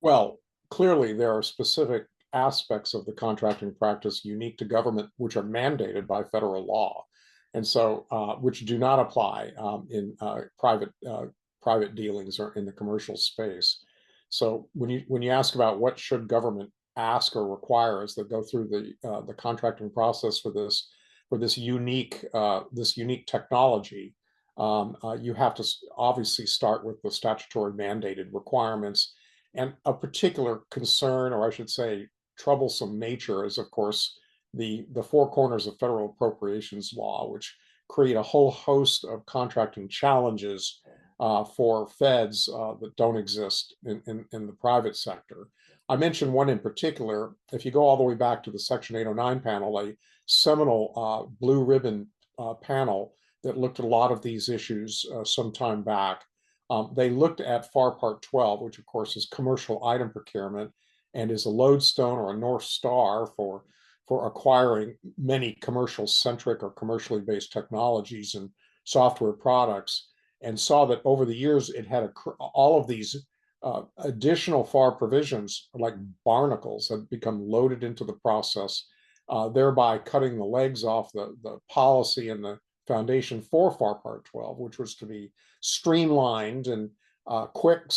Well, clearly there are specific aspects of the contracting practice unique to government, which are mandated by federal law, and so which do not apply in private dealings or in the commercial space. So when you ask about what should government ask or require as they go through the contracting process for this unique technology, you have to obviously start with the statutory mandated requirements. And a particular concern, or I should say, troublesome nature, is of course the four corners of federal appropriations law, which create a whole host of contracting challenges for feds that don't exist in the private sector. I mentioned one in particular. If you go all the way back to the Section 809 panel, a seminal blue ribbon panel that looked at a lot of these issues some time back. They looked at FAR Part 12, which of course is commercial item procurement and is a lodestone or a North Star for acquiring many commercial centric or commercially based technologies and software products, and saw that over the years it had all of these additional FAR provisions like barnacles had become loaded into the process, thereby cutting the legs off the policy and the foundation for FAR Part 12, which was to be streamlined and quick,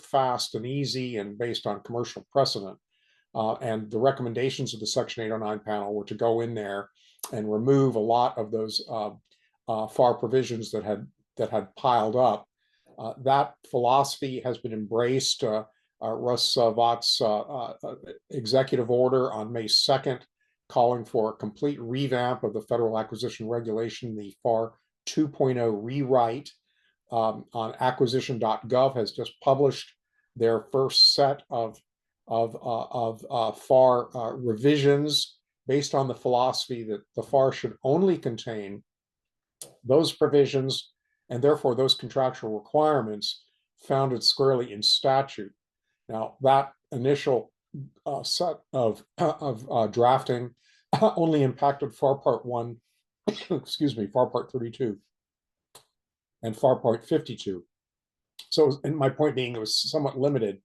fast, and easy, and based on commercial precedent. And the recommendations of the Section 809 panel were to go in there and remove a lot of those FAR provisions that had piled up. That philosophy has been embraced. Russ Vaught's executive order on May 2nd, calling for a complete revamp of the Federal Acquisition Regulation, the FAR 2.0 rewrite, on acquisition.gov has just published their first set of FAR revisions based on the philosophy that the FAR should only contain those provisions and therefore those contractual requirements founded squarely in statute. Now, that initial set of drafting only impacted FAR Part 1, excuse me, FAR Part 32, and FAR Part 52. So, and my point being, it was somewhat limited,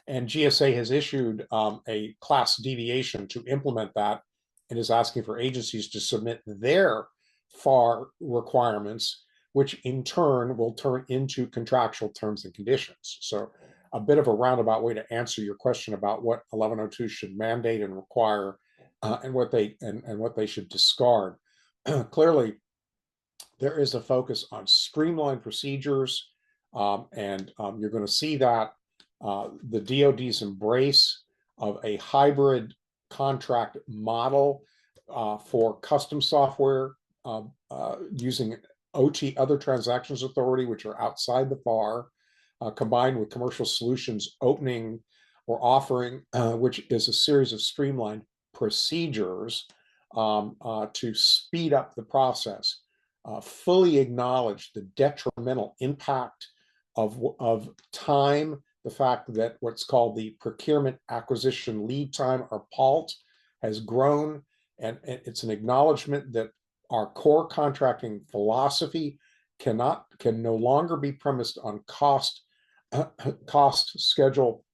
and GSA has issued a class deviation to implement that and is asking for agencies to submit their FAR requirements, which in turn will turn into contractual terms and conditions. So a bit of a roundabout way to answer your question about what 1102 should mandate and require, and what they should discard. Clearly, there is a focus on streamlined procedures, and you're going to see that the DoD's embrace of a hybrid contract model for custom software using OT, other transactions authority, which are outside the FAR, combined with commercial solutions opening or offering, which is a series of streamlined procedures to speed up the process, fully acknowledge the detrimental impact of time, the fact that what's called the procurement acquisition lead time, or PALT, has grown, and it's an acknowledgement that our core contracting philosophy can no longer be premised on cost, schedule,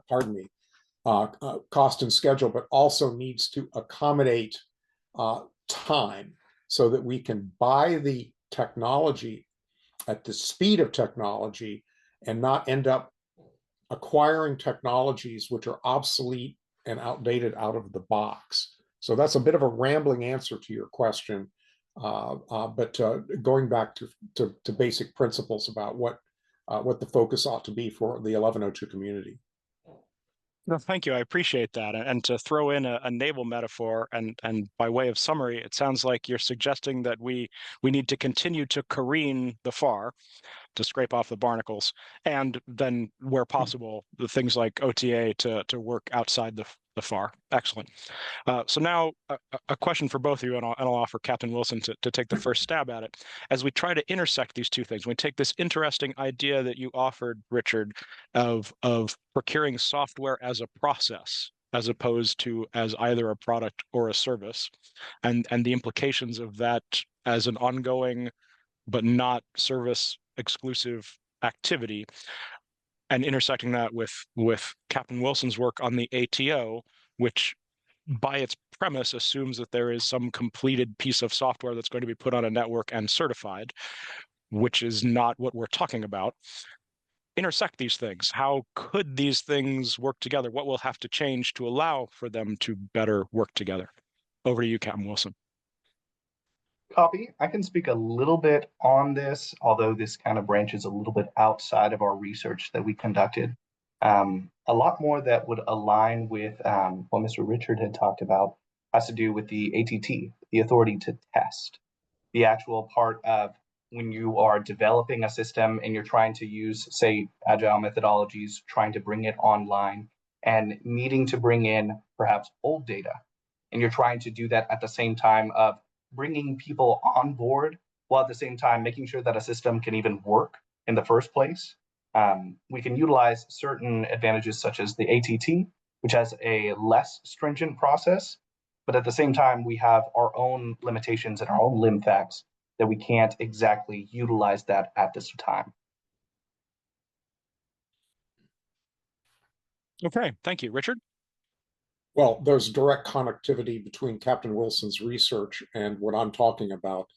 pardon me, cost and schedule, but also needs to accommodate time so that we can buy the technology at the speed of technology and not end up acquiring technologies which are obsolete and outdated out of the box. So that's a bit of a rambling answer to your question, but going back to basic principles about what the focus ought to be for the 1102 community. No, thank you. I appreciate that. And to throw in a naval metaphor, and by way of summary, it sounds like you're suggesting that we need to continue to careen the FAR, to scrape off the barnacles, and then where possible, the things like OTA to work outside the FAR. Excellent. So now a question for both of you, and I'll offer Captain Wilson to take the first stab at it. As we try to intersect these two things, we take this interesting idea that you offered, Richard, of procuring software as a process, as opposed to as either a product or a service, and the implications of that as an ongoing but not service exclusive activity, and intersecting that with Captain Wilson's work on the ATO, which by its premise assumes that there is some completed piece of software that's going to be put on a network and certified, which is not what we're talking about. Intersect these things. How could these things work together? What will have to change to allow for them to better work together? Over to you, Captain Wilson. Copy. I can speak a little bit on this, although this kind of branches a little bit outside of our research that we conducted. A lot more that would align with what Mr. Richard had talked about has to do with the ATT, the authority to test, the actual part of when you are developing a system and you're trying to use, say, agile methodologies, trying to bring it online and needing to bring in perhaps old data. And you're trying to do that at the same time of bringing people on board, while at the same time making sure that a system can even work in the first place. We can utilize certain advantages such as the ATT, which has a less stringent process, but at the same time, we have our own limitations and our own lim facts that we can't exactly utilize that at this time. Okay, thank you. Richard? Well, there's direct connectivity between Captain Wilson's research and what I'm talking about,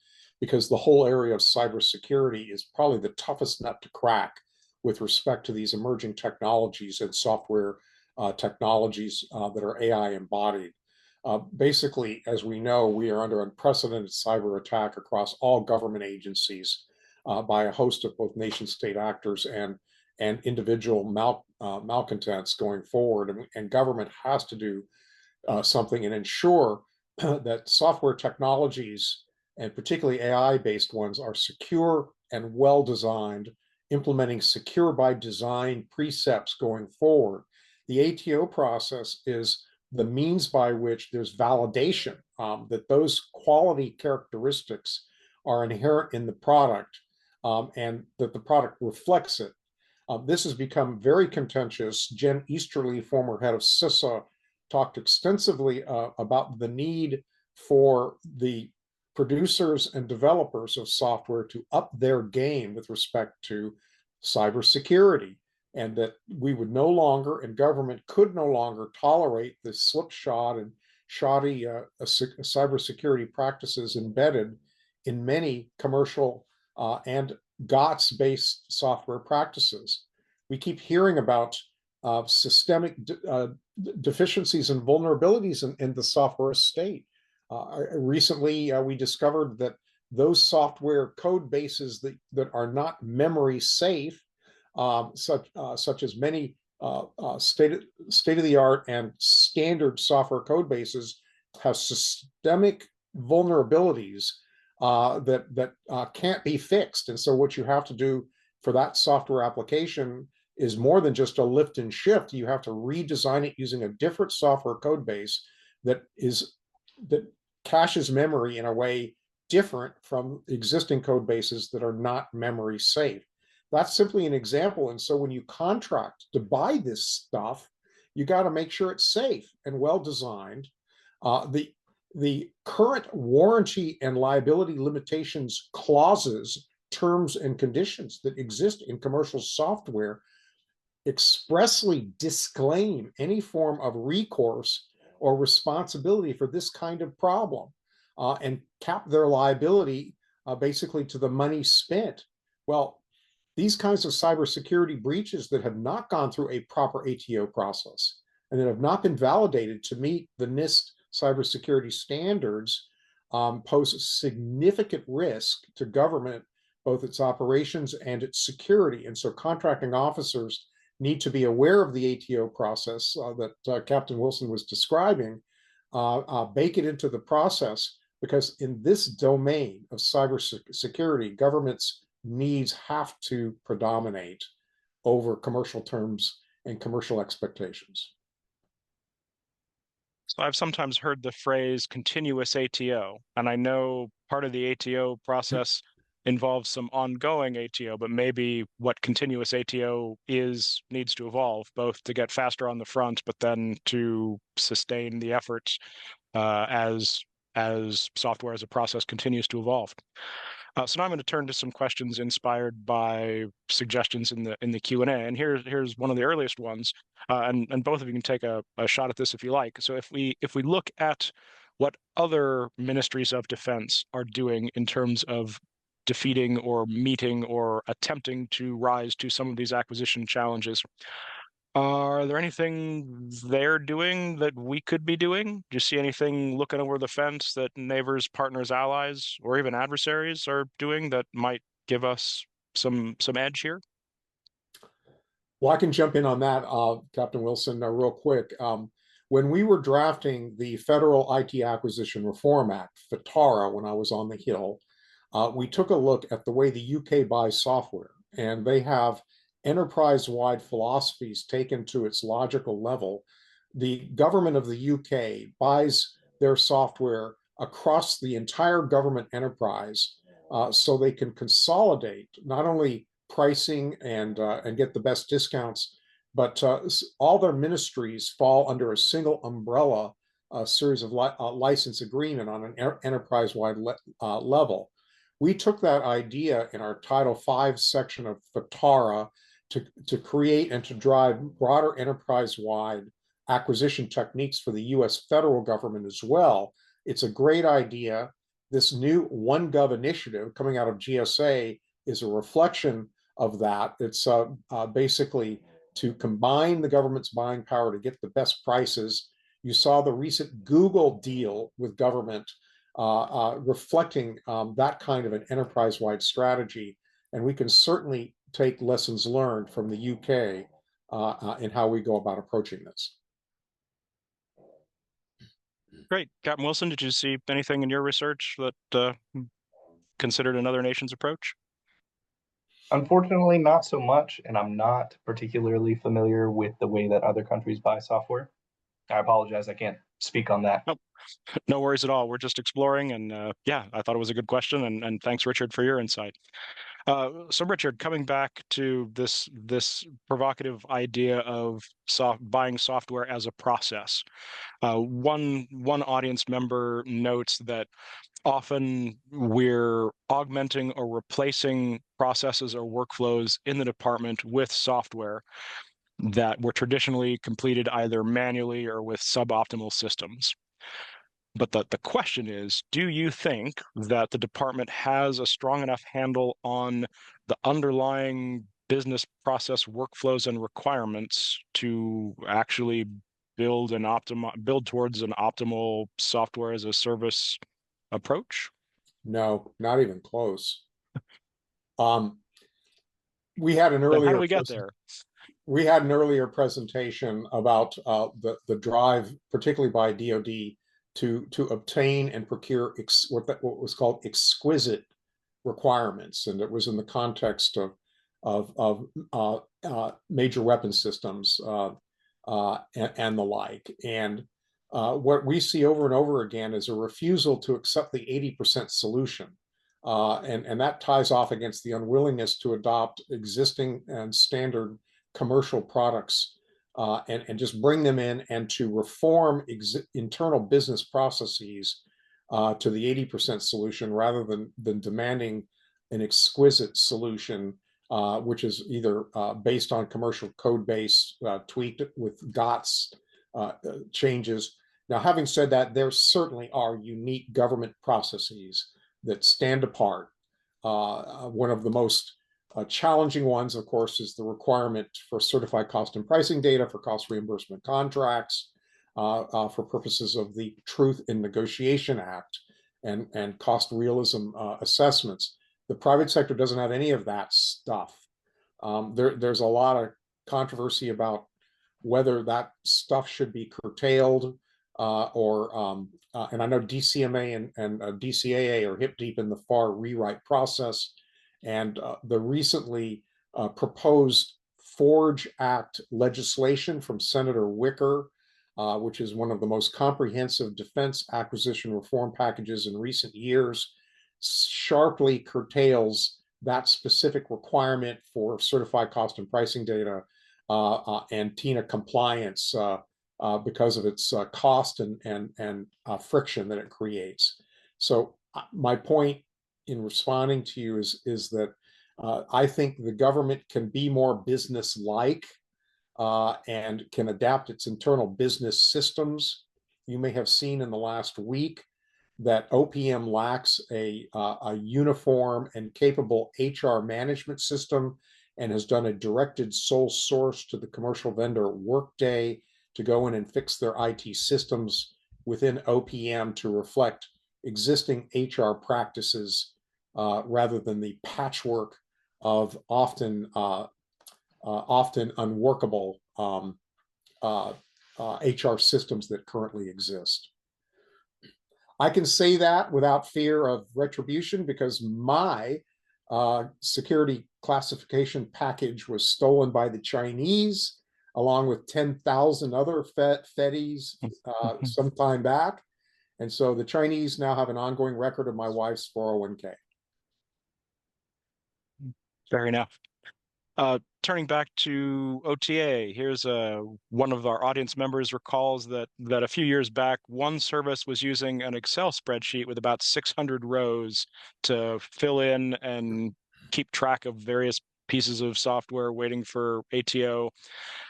because the whole area of cybersecurity is probably the toughest nut to crack with respect to these emerging technologies and software technologies that are AI embodied. Basically, as we know, we are under unprecedented cyber attack across all government agencies by a host of both nation state actors and individual malcontents going forward. And government has to do something and ensure that software technologies, and particularly AI-based ones, are secure and well-designed, implementing secure by design precepts going forward. The ATO process is the means by which there's validation that those quality characteristics are inherent in the product and that the product reflects it. This has become very contentious. Jen Easterly, former head of CISA, talked extensively about the need for the producers and developers of software to up their game with respect to cybersecurity, and that we would no longer, and government could no longer, tolerate the slipshod and shoddy cybersecurity practices embedded in many commercial and GOTS-based software practices. We keep hearing about systemic deficiencies and vulnerabilities in the software estate. Recently, we discovered that those software code bases that are not memory safe, such as many state-of-the-art and standard software code bases, have systemic vulnerabilities that can't be fixed. And so what you have to do for that software application is more than just a lift and shift. You have to redesign it using a different software code base that caches memory in a way different from existing code bases that are not memory safe. That's simply an example. And so when you contract to buy this stuff, you got to make sure it's safe and well designed. The current warranty and liability limitations clauses, terms, and conditions that exist in commercial software expressly disclaim any form of recourse or responsibility for this kind of problem and cap their liability basically to the money spent. Well, these kinds of cybersecurity breaches that have not gone through a proper ATO process and that have not been validated to meet the NIST cybersecurity standards pose significant risk to government, both its operations and its security. And so contracting officers need to be aware of the ATO process that Captain Wilson was describing, bake it into the process, because in this domain of cybersecurity, government's needs have to predominate over commercial terms and commercial expectations. So I've sometimes heard the phrase continuous ATO, and I know part of the ATO process involves some ongoing ATO, but maybe what continuous ATO is needs to evolve, both to get faster on the front, but then to sustain the efforts as software as a process continues to evolve. So now I'm going to turn to some questions inspired by suggestions in the Q&A, and here's one of the earliest ones, and both of you can take a shot at this if you like. So if we look at what other ministries of defense are doing in terms of defeating or meeting or attempting to rise to some of these acquisition challenges, are there anything they're doing that we could be doing? Do you see anything looking over the fence that neighbors, partners, allies, or even adversaries are doing that might give us some edge here? Well, I can jump in on that, Captain Wilson, real quick. When we were drafting the Federal IT Acquisition Reform Act, FITARA, when I was on the Hill, we took a look at the way the UK buys software, and they have enterprise-wide philosophies taken to its logical level. The government of the UK buys their software across the entire government enterprise, so they can consolidate not only pricing and get the best discounts, but all their ministries fall under a single umbrella, series of license agreement on an enterprise-wide level. We took that idea in our Title V section of FITARA to create and to drive broader enterprise-wide acquisition techniques for the US federal government as well. It's a great idea. This new OneGov initiative coming out of GSA is a reflection of that. It's basically to combine the government's buying power to get the best prices. You saw the recent Google deal with government reflecting that kind of an enterprise-wide strategy. And we can certainly take lessons learned from the UK in how we go about approaching this. Great. Captain Wilson, did you see anything in your research that considered another nation's approach? Unfortunately, not so much, and I'm not particularly familiar with the way that other countries buy software. I apologize, I can't speak on that. Nope. No worries at all. We're just exploring, and yeah, I thought it was a good question, and thanks, Richard, for your insight. So, Richard, coming back to this provocative idea of buying software as a process, one audience member notes that often we're augmenting or replacing processes or workflows in the department with software that were traditionally completed either manually or with suboptimal systems. But the question is, do you think that the department has a strong enough handle on the underlying business process workflows and requirements to actually build towards an optimal software as a service approach? No, not even close. We had an Then how earlier do we get there? we had an earlier presentation about the drive, particularly by DoD, to obtain and procure what was called exquisite requirements, and it was in the context of major weapon systems and the like. And what we see over and over again is a refusal to accept the 80% solution. And that ties off against the unwillingness to adopt existing and standard commercial products and just bring them in and to reform internal business processes to the 80% solution rather than demanding an exquisite solution, which is either based on commercial code base, tweaked with GOTS changes. Now, having said that, there certainly are unique government processes that stand apart. One of the most challenging ones, of course, is the requirement for certified cost and pricing data for cost reimbursement contracts. for purposes of the Truth in Negotiation Act and cost realism assessments. The private sector doesn't have any of that stuff. There's a lot of controversy about whether that stuff should be curtailed and I know DCMA and DCAA are hip deep in the FAR rewrite process, and the recently proposed Forge Act legislation from Senator Wicker, which is one of the most comprehensive defense acquisition reform packages in recent years, sharply curtails that specific requirement for certified cost and pricing data and TINA compliance because of its cost and friction that it creates. So my point in responding to you is that I think the government can be more business-like and can adapt its internal business systems. You may have seen in the last week that OPM lacks a uniform and capable HR management system and has done a directed sole source to the commercial vendor Workday to go in and fix their IT systems within OPM to reflect existing HR practices rather than the patchwork of often unworkable HR systems that currently exist. I can say that without fear of retribution because my security classification package was stolen by the Chinese along with 10,000 other FETIs some time back. And so the Chinese now have an ongoing record of my wife's 401k. Fair enough. Turning back to OTA, here's one of our audience members recalls that a few years back, one service was using an Excel spreadsheet with about 600 rows to fill in and keep track of various pieces of software waiting for ATO,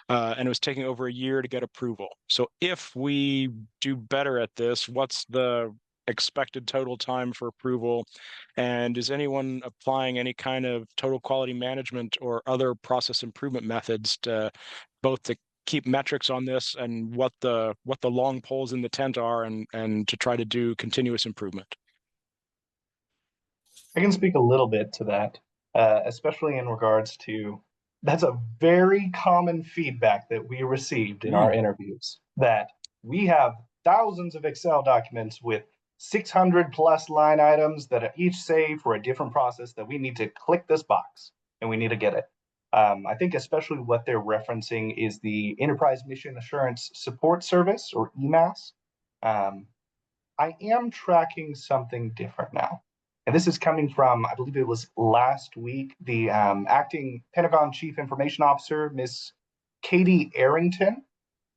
and it was taking over a year to get approval. So if we do better at this, what's the expected total time for approval? And is anyone applying any kind of total quality management or other process improvement methods to both to keep metrics on this and what the long poles in the tent are and to try to do continuous improvement? I can speak a little bit to that, especially in regards to that's a very common feedback that we received in our interviews, that we have thousands of Excel documents with 600 plus line items that are each say for a different process that we need to click this box and we need to get it. I think especially what they're referencing is the Enterprise Mission Assurance Support Service, or EMAS. I am tracking something different now. And this is coming from, I believe it was last week, the acting Pentagon Chief Information Officer, Miss Katie Arrington,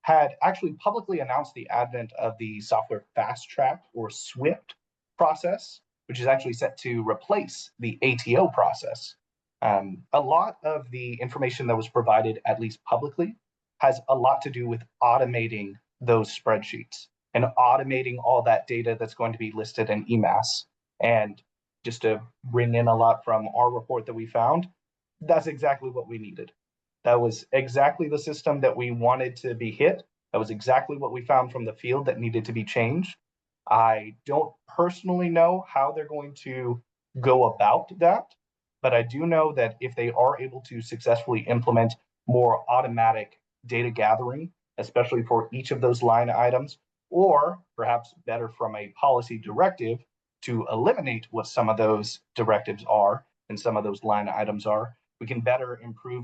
had actually publicly announced the advent of the software fast track, or SWIFT process, which is actually set to replace the ATO process. A lot of the information that was provided, at least publicly, has a lot to do with automating those spreadsheets and automating all that data that's going to be listed in EMAS. And just to bring in a lot from our report that we found, that's exactly what we needed. That was exactly the system that we wanted to be hit. That was exactly what we found from the field that needed to be changed. I don't personally know how they're going to go about that, but I do know that if they are able to successfully implement more automatic data gathering, especially for each of those line items, or perhaps better from a policy directive, to eliminate what some of those directives are and some of those line items are, we can better improve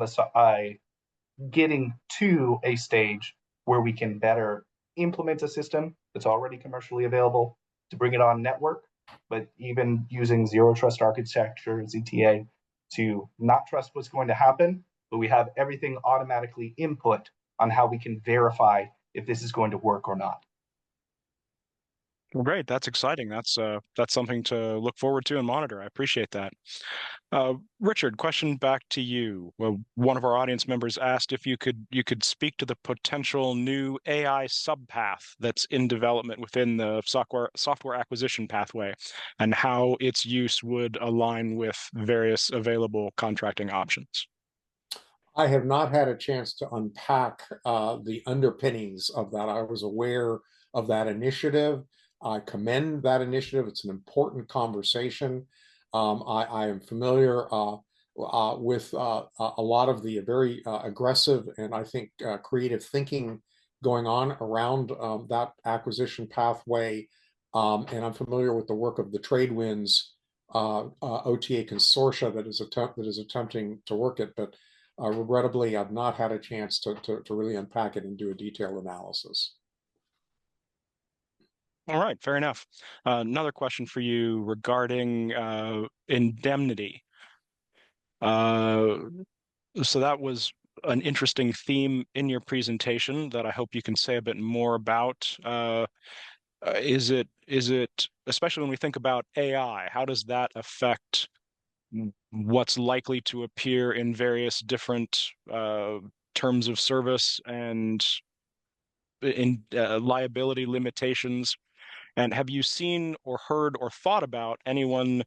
getting to a stage where we can better implement a system that's already commercially available to bring it on network, but even using zero trust architecture, ZTA, to not trust what's going to happen, but we have everything automatically input on how we can verify if this is going to work or not. Well, great. That's exciting. That's something to look forward to and monitor. I appreciate that. Richard, question back to you. Well, one of our audience members asked if you could speak to the potential new AI subpath that's in development within the software acquisition pathway and how its use would align with various available contracting options. I have not had a chance to unpack the underpinnings of that. I was aware of that initiative. I commend that initiative. It's an important conversation. I am familiar with a lot of the very aggressive and I think creative thinking going on around that acquisition pathway. And I'm familiar with the work of the Tradewinds OTA consortia that is attempting to work it, but regrettably, I've not had a chance to really unpack it and do a detailed analysis. All right, fair enough. Another question for you regarding indemnity. So that was an interesting theme in your presentation that I hope you can say a bit more about. Is it, especially when we think about AI, how does that affect what's likely to appear in various different terms of service and in liability limitations? And have you seen or heard or thought about anyone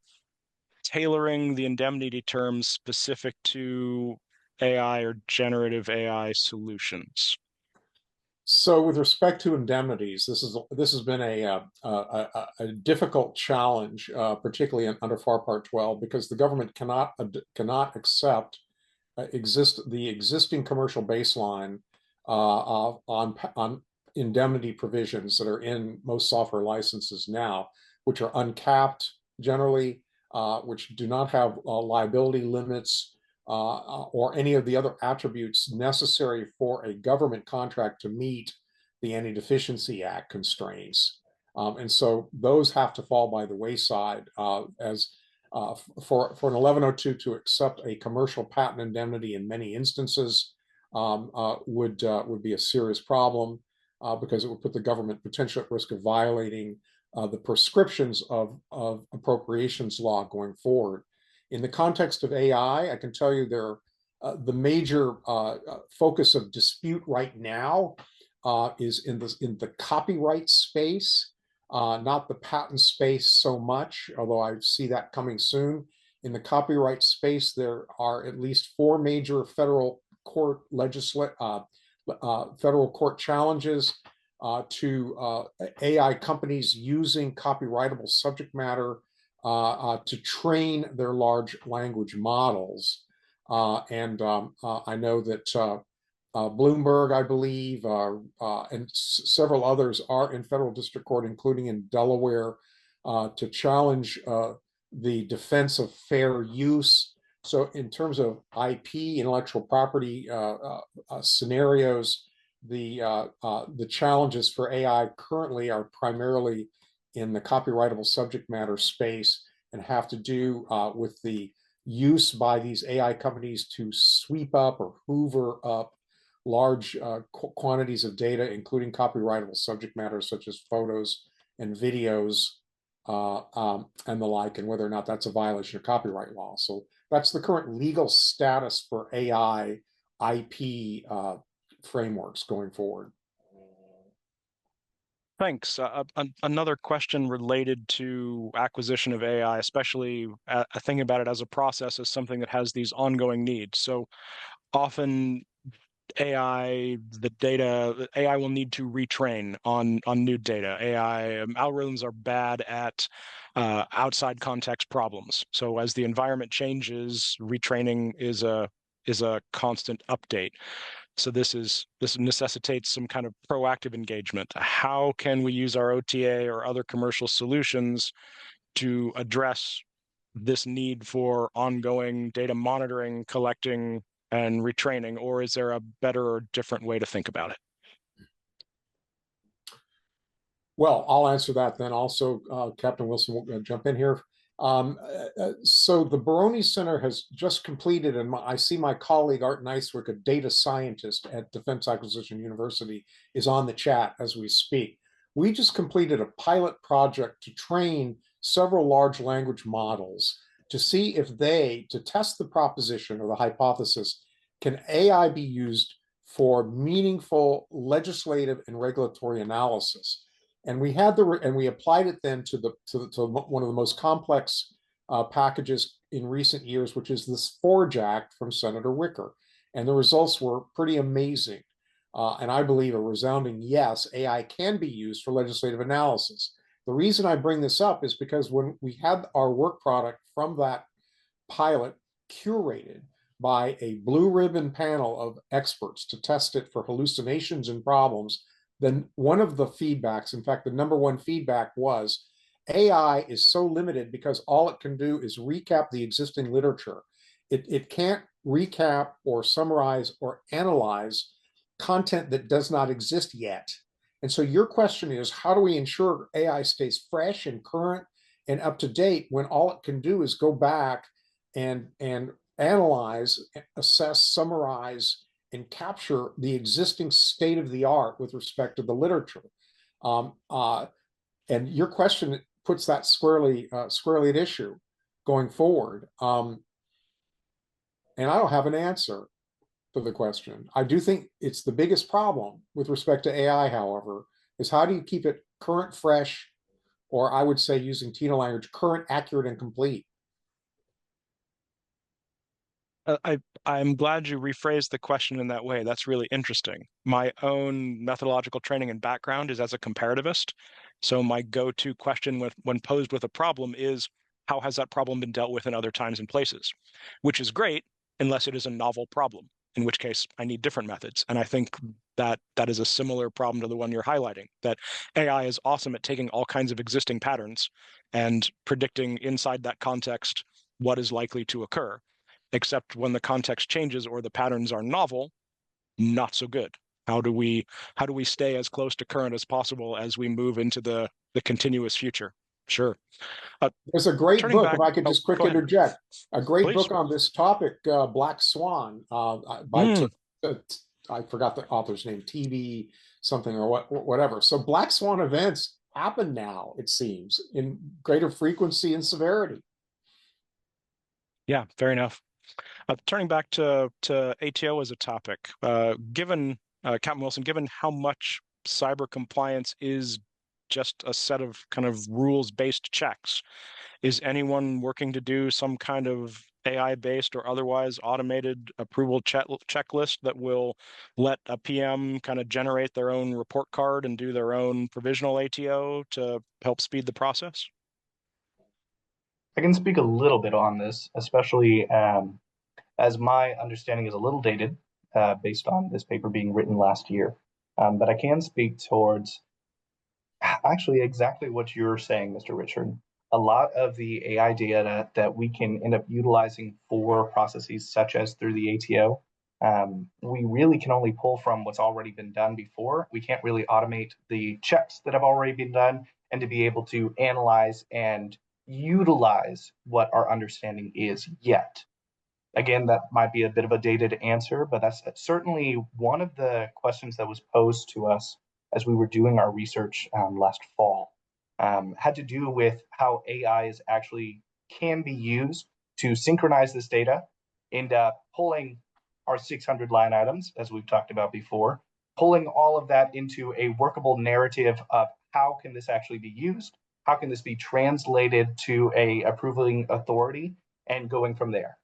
tailoring the indemnity terms specific to AI or generative AI solutions? So, with respect to indemnities, this has been a difficult challenge, particularly under FAR Part 12, because the government cannot accept the existing commercial baseline on indemnity provisions that are in most software licenses now, which are uncapped generally, which do not have liability limits or any of the other attributes necessary for a government contract to meet the Anti-Deficiency Act constraints. And so those have to fall by the wayside as for an 1102 to accept a commercial patent indemnity in many instances would be a serious problem because it would put the government potentially at risk of violating the prescriptions of appropriations law going forward. In the context of AI, I can tell you the major focus of dispute right now is in the copyright space, not the patent space so much, although I see that coming soon. In the copyright space, there are at least 4 major federal court federal court challenges to AI companies using copyrightable subject matter to train their large language models. And I know that Bloomberg, I believe, and several others are in federal district court, including in Delaware, to challenge the defense of fair use. So in terms of IP, intellectual property scenarios, the challenges for AI currently are primarily in the copyrightable subject matter space and have to do with the use by these AI companies to sweep up or hoover up large quantities of data, including copyrightable subject matter such as photos and videos and the like, and whether or not that's a violation of copyright law. So that's the current legal status for AI IP frameworks going forward. Thanks. Another question related to acquisition of AI, especially thinking about it as a process as something that has these ongoing needs. So often AI, AI will need to retrain on new data. AI algorithms are bad at outside context problems. So as the environment changes, retraining is a constant update. So this necessitates some kind of proactive engagement. How can we use our OTA or other commercial solutions to address this need for ongoing data monitoring, collecting, and retraining, or is there a better or different way to think about it? Well, I'll answer that then. Also, Captain Wilson will jump in here. So the Baroni Center has just completed, and I see my colleague Art Neiswick, a data scientist at Defense Acquisition University, is on the chat as we speak. We just completed a pilot project to train several large language models to see if to test the proposition or the hypothesis, can AI be used for meaningful legislative and regulatory analysis? And we applied it then to one of the most complex packages in recent years, which is this Forge Act from Senator Wicker. And the results were pretty amazing. And I believe a resounding yes, AI can be used for legislative analysis. The reason I bring this up is because when we had our work product from that pilot curated by a blue ribbon panel of experts to test it for hallucinations and problems, then one of the feedbacks, in fact, the number one feedback was AI is so limited because all it can do is recap the existing literature. It can't recap or summarize or analyze content that does not exist yet. And so your question is, how do we ensure AI stays fresh and current and up to date when all it can do is go back and analyze, assess, summarize, and capture the existing state of the art with respect to the literature? And your question puts that squarely at issue going forward. And I don't have an answer to the question. I do think it's the biggest problem with respect to AI, however, is how do you keep it current, fresh, or I would say using Tina language, current, accurate, and complete? I'm glad you rephrased the question in that way. That's really interesting. My own methodological training and background is as a comparativist. So my go-to question when posed with a problem is, how has that problem been dealt with in other times and places? Which is great, unless it is a novel problem, in which case I need different methods. And I think that is a similar problem to the one you're highlighting, that AI is awesome at taking all kinds of existing patterns and predicting inside that context what is likely to occur. Except when the context changes or the patterns are novel, not so good. How do we stay as close to current as possible as we move into the continuous future? Sure. There's a great Turning book, back. if I could just quickly interject, a great Please. book on this topic, Black Swan, by I forgot the author's name, TV something or whatever. So Black Swan events happen now, it seems, in greater frequency and severity. Yeah, fair enough. Turning back to ATO as a topic, given Captain Wilson, given how much cyber compliance is just a set of kind of rules-based checks, is anyone working to do some kind of AI-based or otherwise automated approval checklist that will let a PM kind of generate their own report card and do their own provisional ATO to help speed the process? I can speak a little bit on this, especially as my understanding is a little dated based on this paper being written last year. But I can speak towards actually exactly what you're saying, Mr. Richard. A lot of the AI data that we can end up utilizing for processes such as through the ATO, we really can only pull from what's already been done before. We can't really automate the checks that have already been done and to be able to analyze and utilize what our understanding is yet. Again, that might be a bit of a dated answer, but that's certainly one of the questions that was posed to us as we were doing our research last fall. Had to do with how AI is actually can be used to synchronize this data, end up pulling our 600 line items, as we've talked about before, pulling all of that into a workable narrative of how can this actually be used, how can this be translated to a approving authority, and going from there.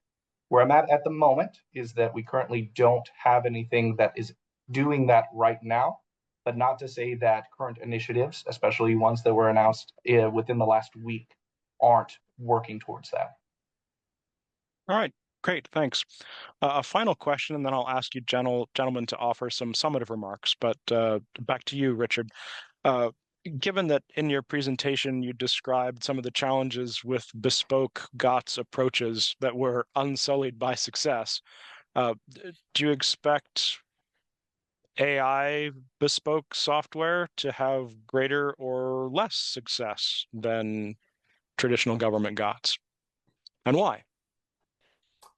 Where I'm at the moment is that we currently don't have anything that is doing that right now, but not to say that current initiatives, especially ones that were announced within the last week, aren't working towards that. All right, great, thanks. A final question, and then I'll ask you gentlemen to offer some summative remarks, but back to you, Richard. Given that in your presentation you described some of the challenges with bespoke GOTS approaches that were unsullied by success, do you expect AI bespoke software to have greater or less success than traditional government GOTS? And why?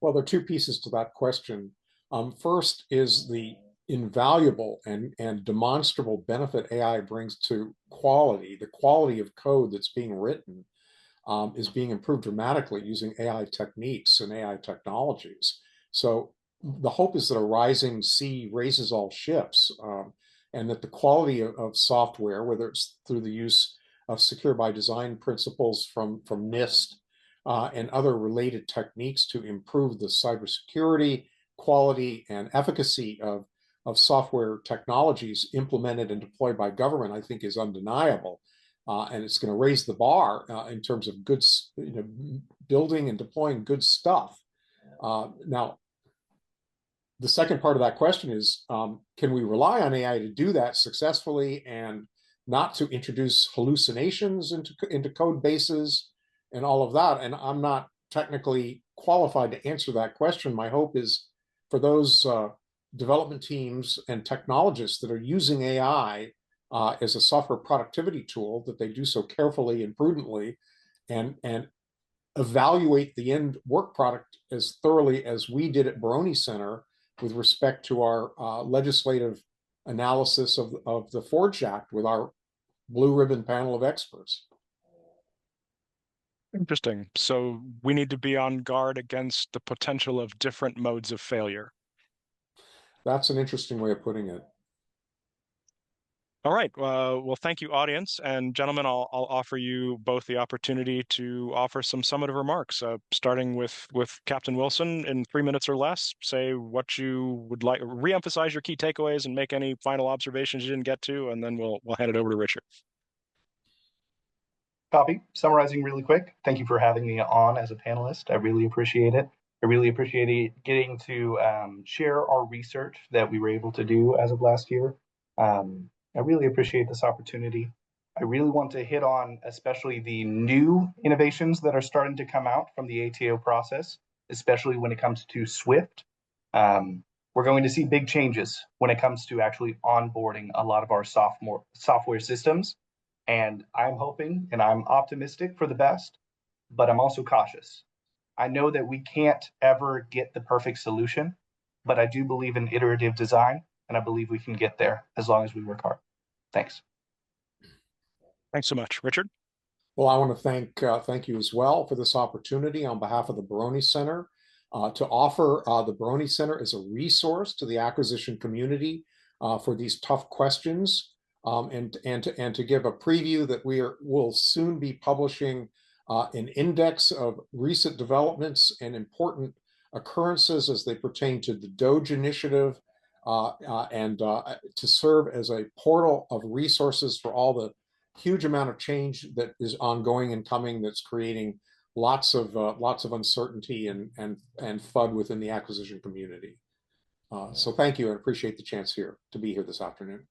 Well, there are two pieces to that question. First is the invaluable and demonstrable benefit AI brings to quality. The quality of code that's being written is being improved dramatically using AI techniques and AI technologies. So the hope is that a rising sea raises all ships, and that the quality of software, whether it's through the use of secure by design principles from NIST and other related techniques to improve the cybersecurity, quality and efficacy of software technologies implemented and deployed by government, I think, is undeniable. And it's going to raise the bar in terms of goods, building and deploying good stuff. Now, the second part of that question is, can we rely on AI to do that successfully and not to introduce hallucinations into code bases and all of that? And I'm not technically qualified to answer that question. My hope is for those development teams and technologists that are using AI as a software productivity tool, that they do so carefully and prudently, and evaluate the end work product as thoroughly as we did at Baroni Center with respect to our legislative analysis of the Forge Act with our blue ribbon panel of experts. Interesting. So we need to be on guard against the potential of different modes of failure. That's an interesting way of putting it. All right. Well, thank you, audience. And gentlemen, I'll offer you both the opportunity to offer some summative remarks, starting with Captain Wilson in 3 minutes or less. Say what you would like, reemphasize your key takeaways and make any final observations you didn't get to, and then we'll hand it over to Richard. Copy. Summarizing really quick. Thank you for having me on as a panelist. I really appreciate it. I really appreciate getting to share our research that we were able to do as of last year. I really appreciate this opportunity. I really want to hit on especially the new innovations that are starting to come out from the ATO process, especially when it comes to Swift. We're going to see big changes when it comes to actually onboarding a lot of our software systems. And I'm hoping and I'm optimistic for the best, but I'm also cautious. I know that we can't ever get the perfect solution, but I do believe in iterative design, and I believe we can get there as long as we work hard. Thanks. Thanks so much. Richard? Well, I want to thank you as well for this opportunity on behalf of the Baroni Center to offer the Baroni Center as a resource to the acquisition community for these tough questions, and to give a preview that we'll soon be publishing an index of recent developments and important occurrences as they pertain to the DOGE initiative, and to serve as a portal of resources for all the huge amount of change that is ongoing and coming, that's creating lots of uncertainty and FUD within the acquisition community. So thank you, and appreciate the chance to be here this afternoon.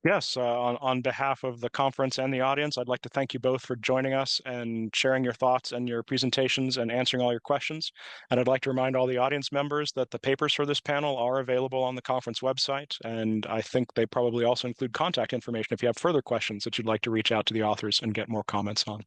Yes, on behalf of the conference and the audience, I'd like to thank you both for joining us and sharing your thoughts and your presentations and answering all your questions. And I'd like to remind all the audience members that the papers for this panel are available on the conference website. And I think they probably also include contact information if you have further questions that you'd like to reach out to the authors and get more comments on.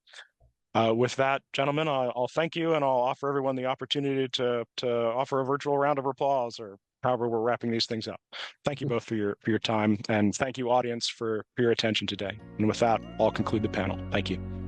With that, gentlemen, I'll thank you, and I'll offer everyone the opportunity to offer a virtual round of applause, or however we're wrapping these things up. Thank you both for your time, and thank you, audience, for your attention today. And with that, I'll conclude the panel. Thank you.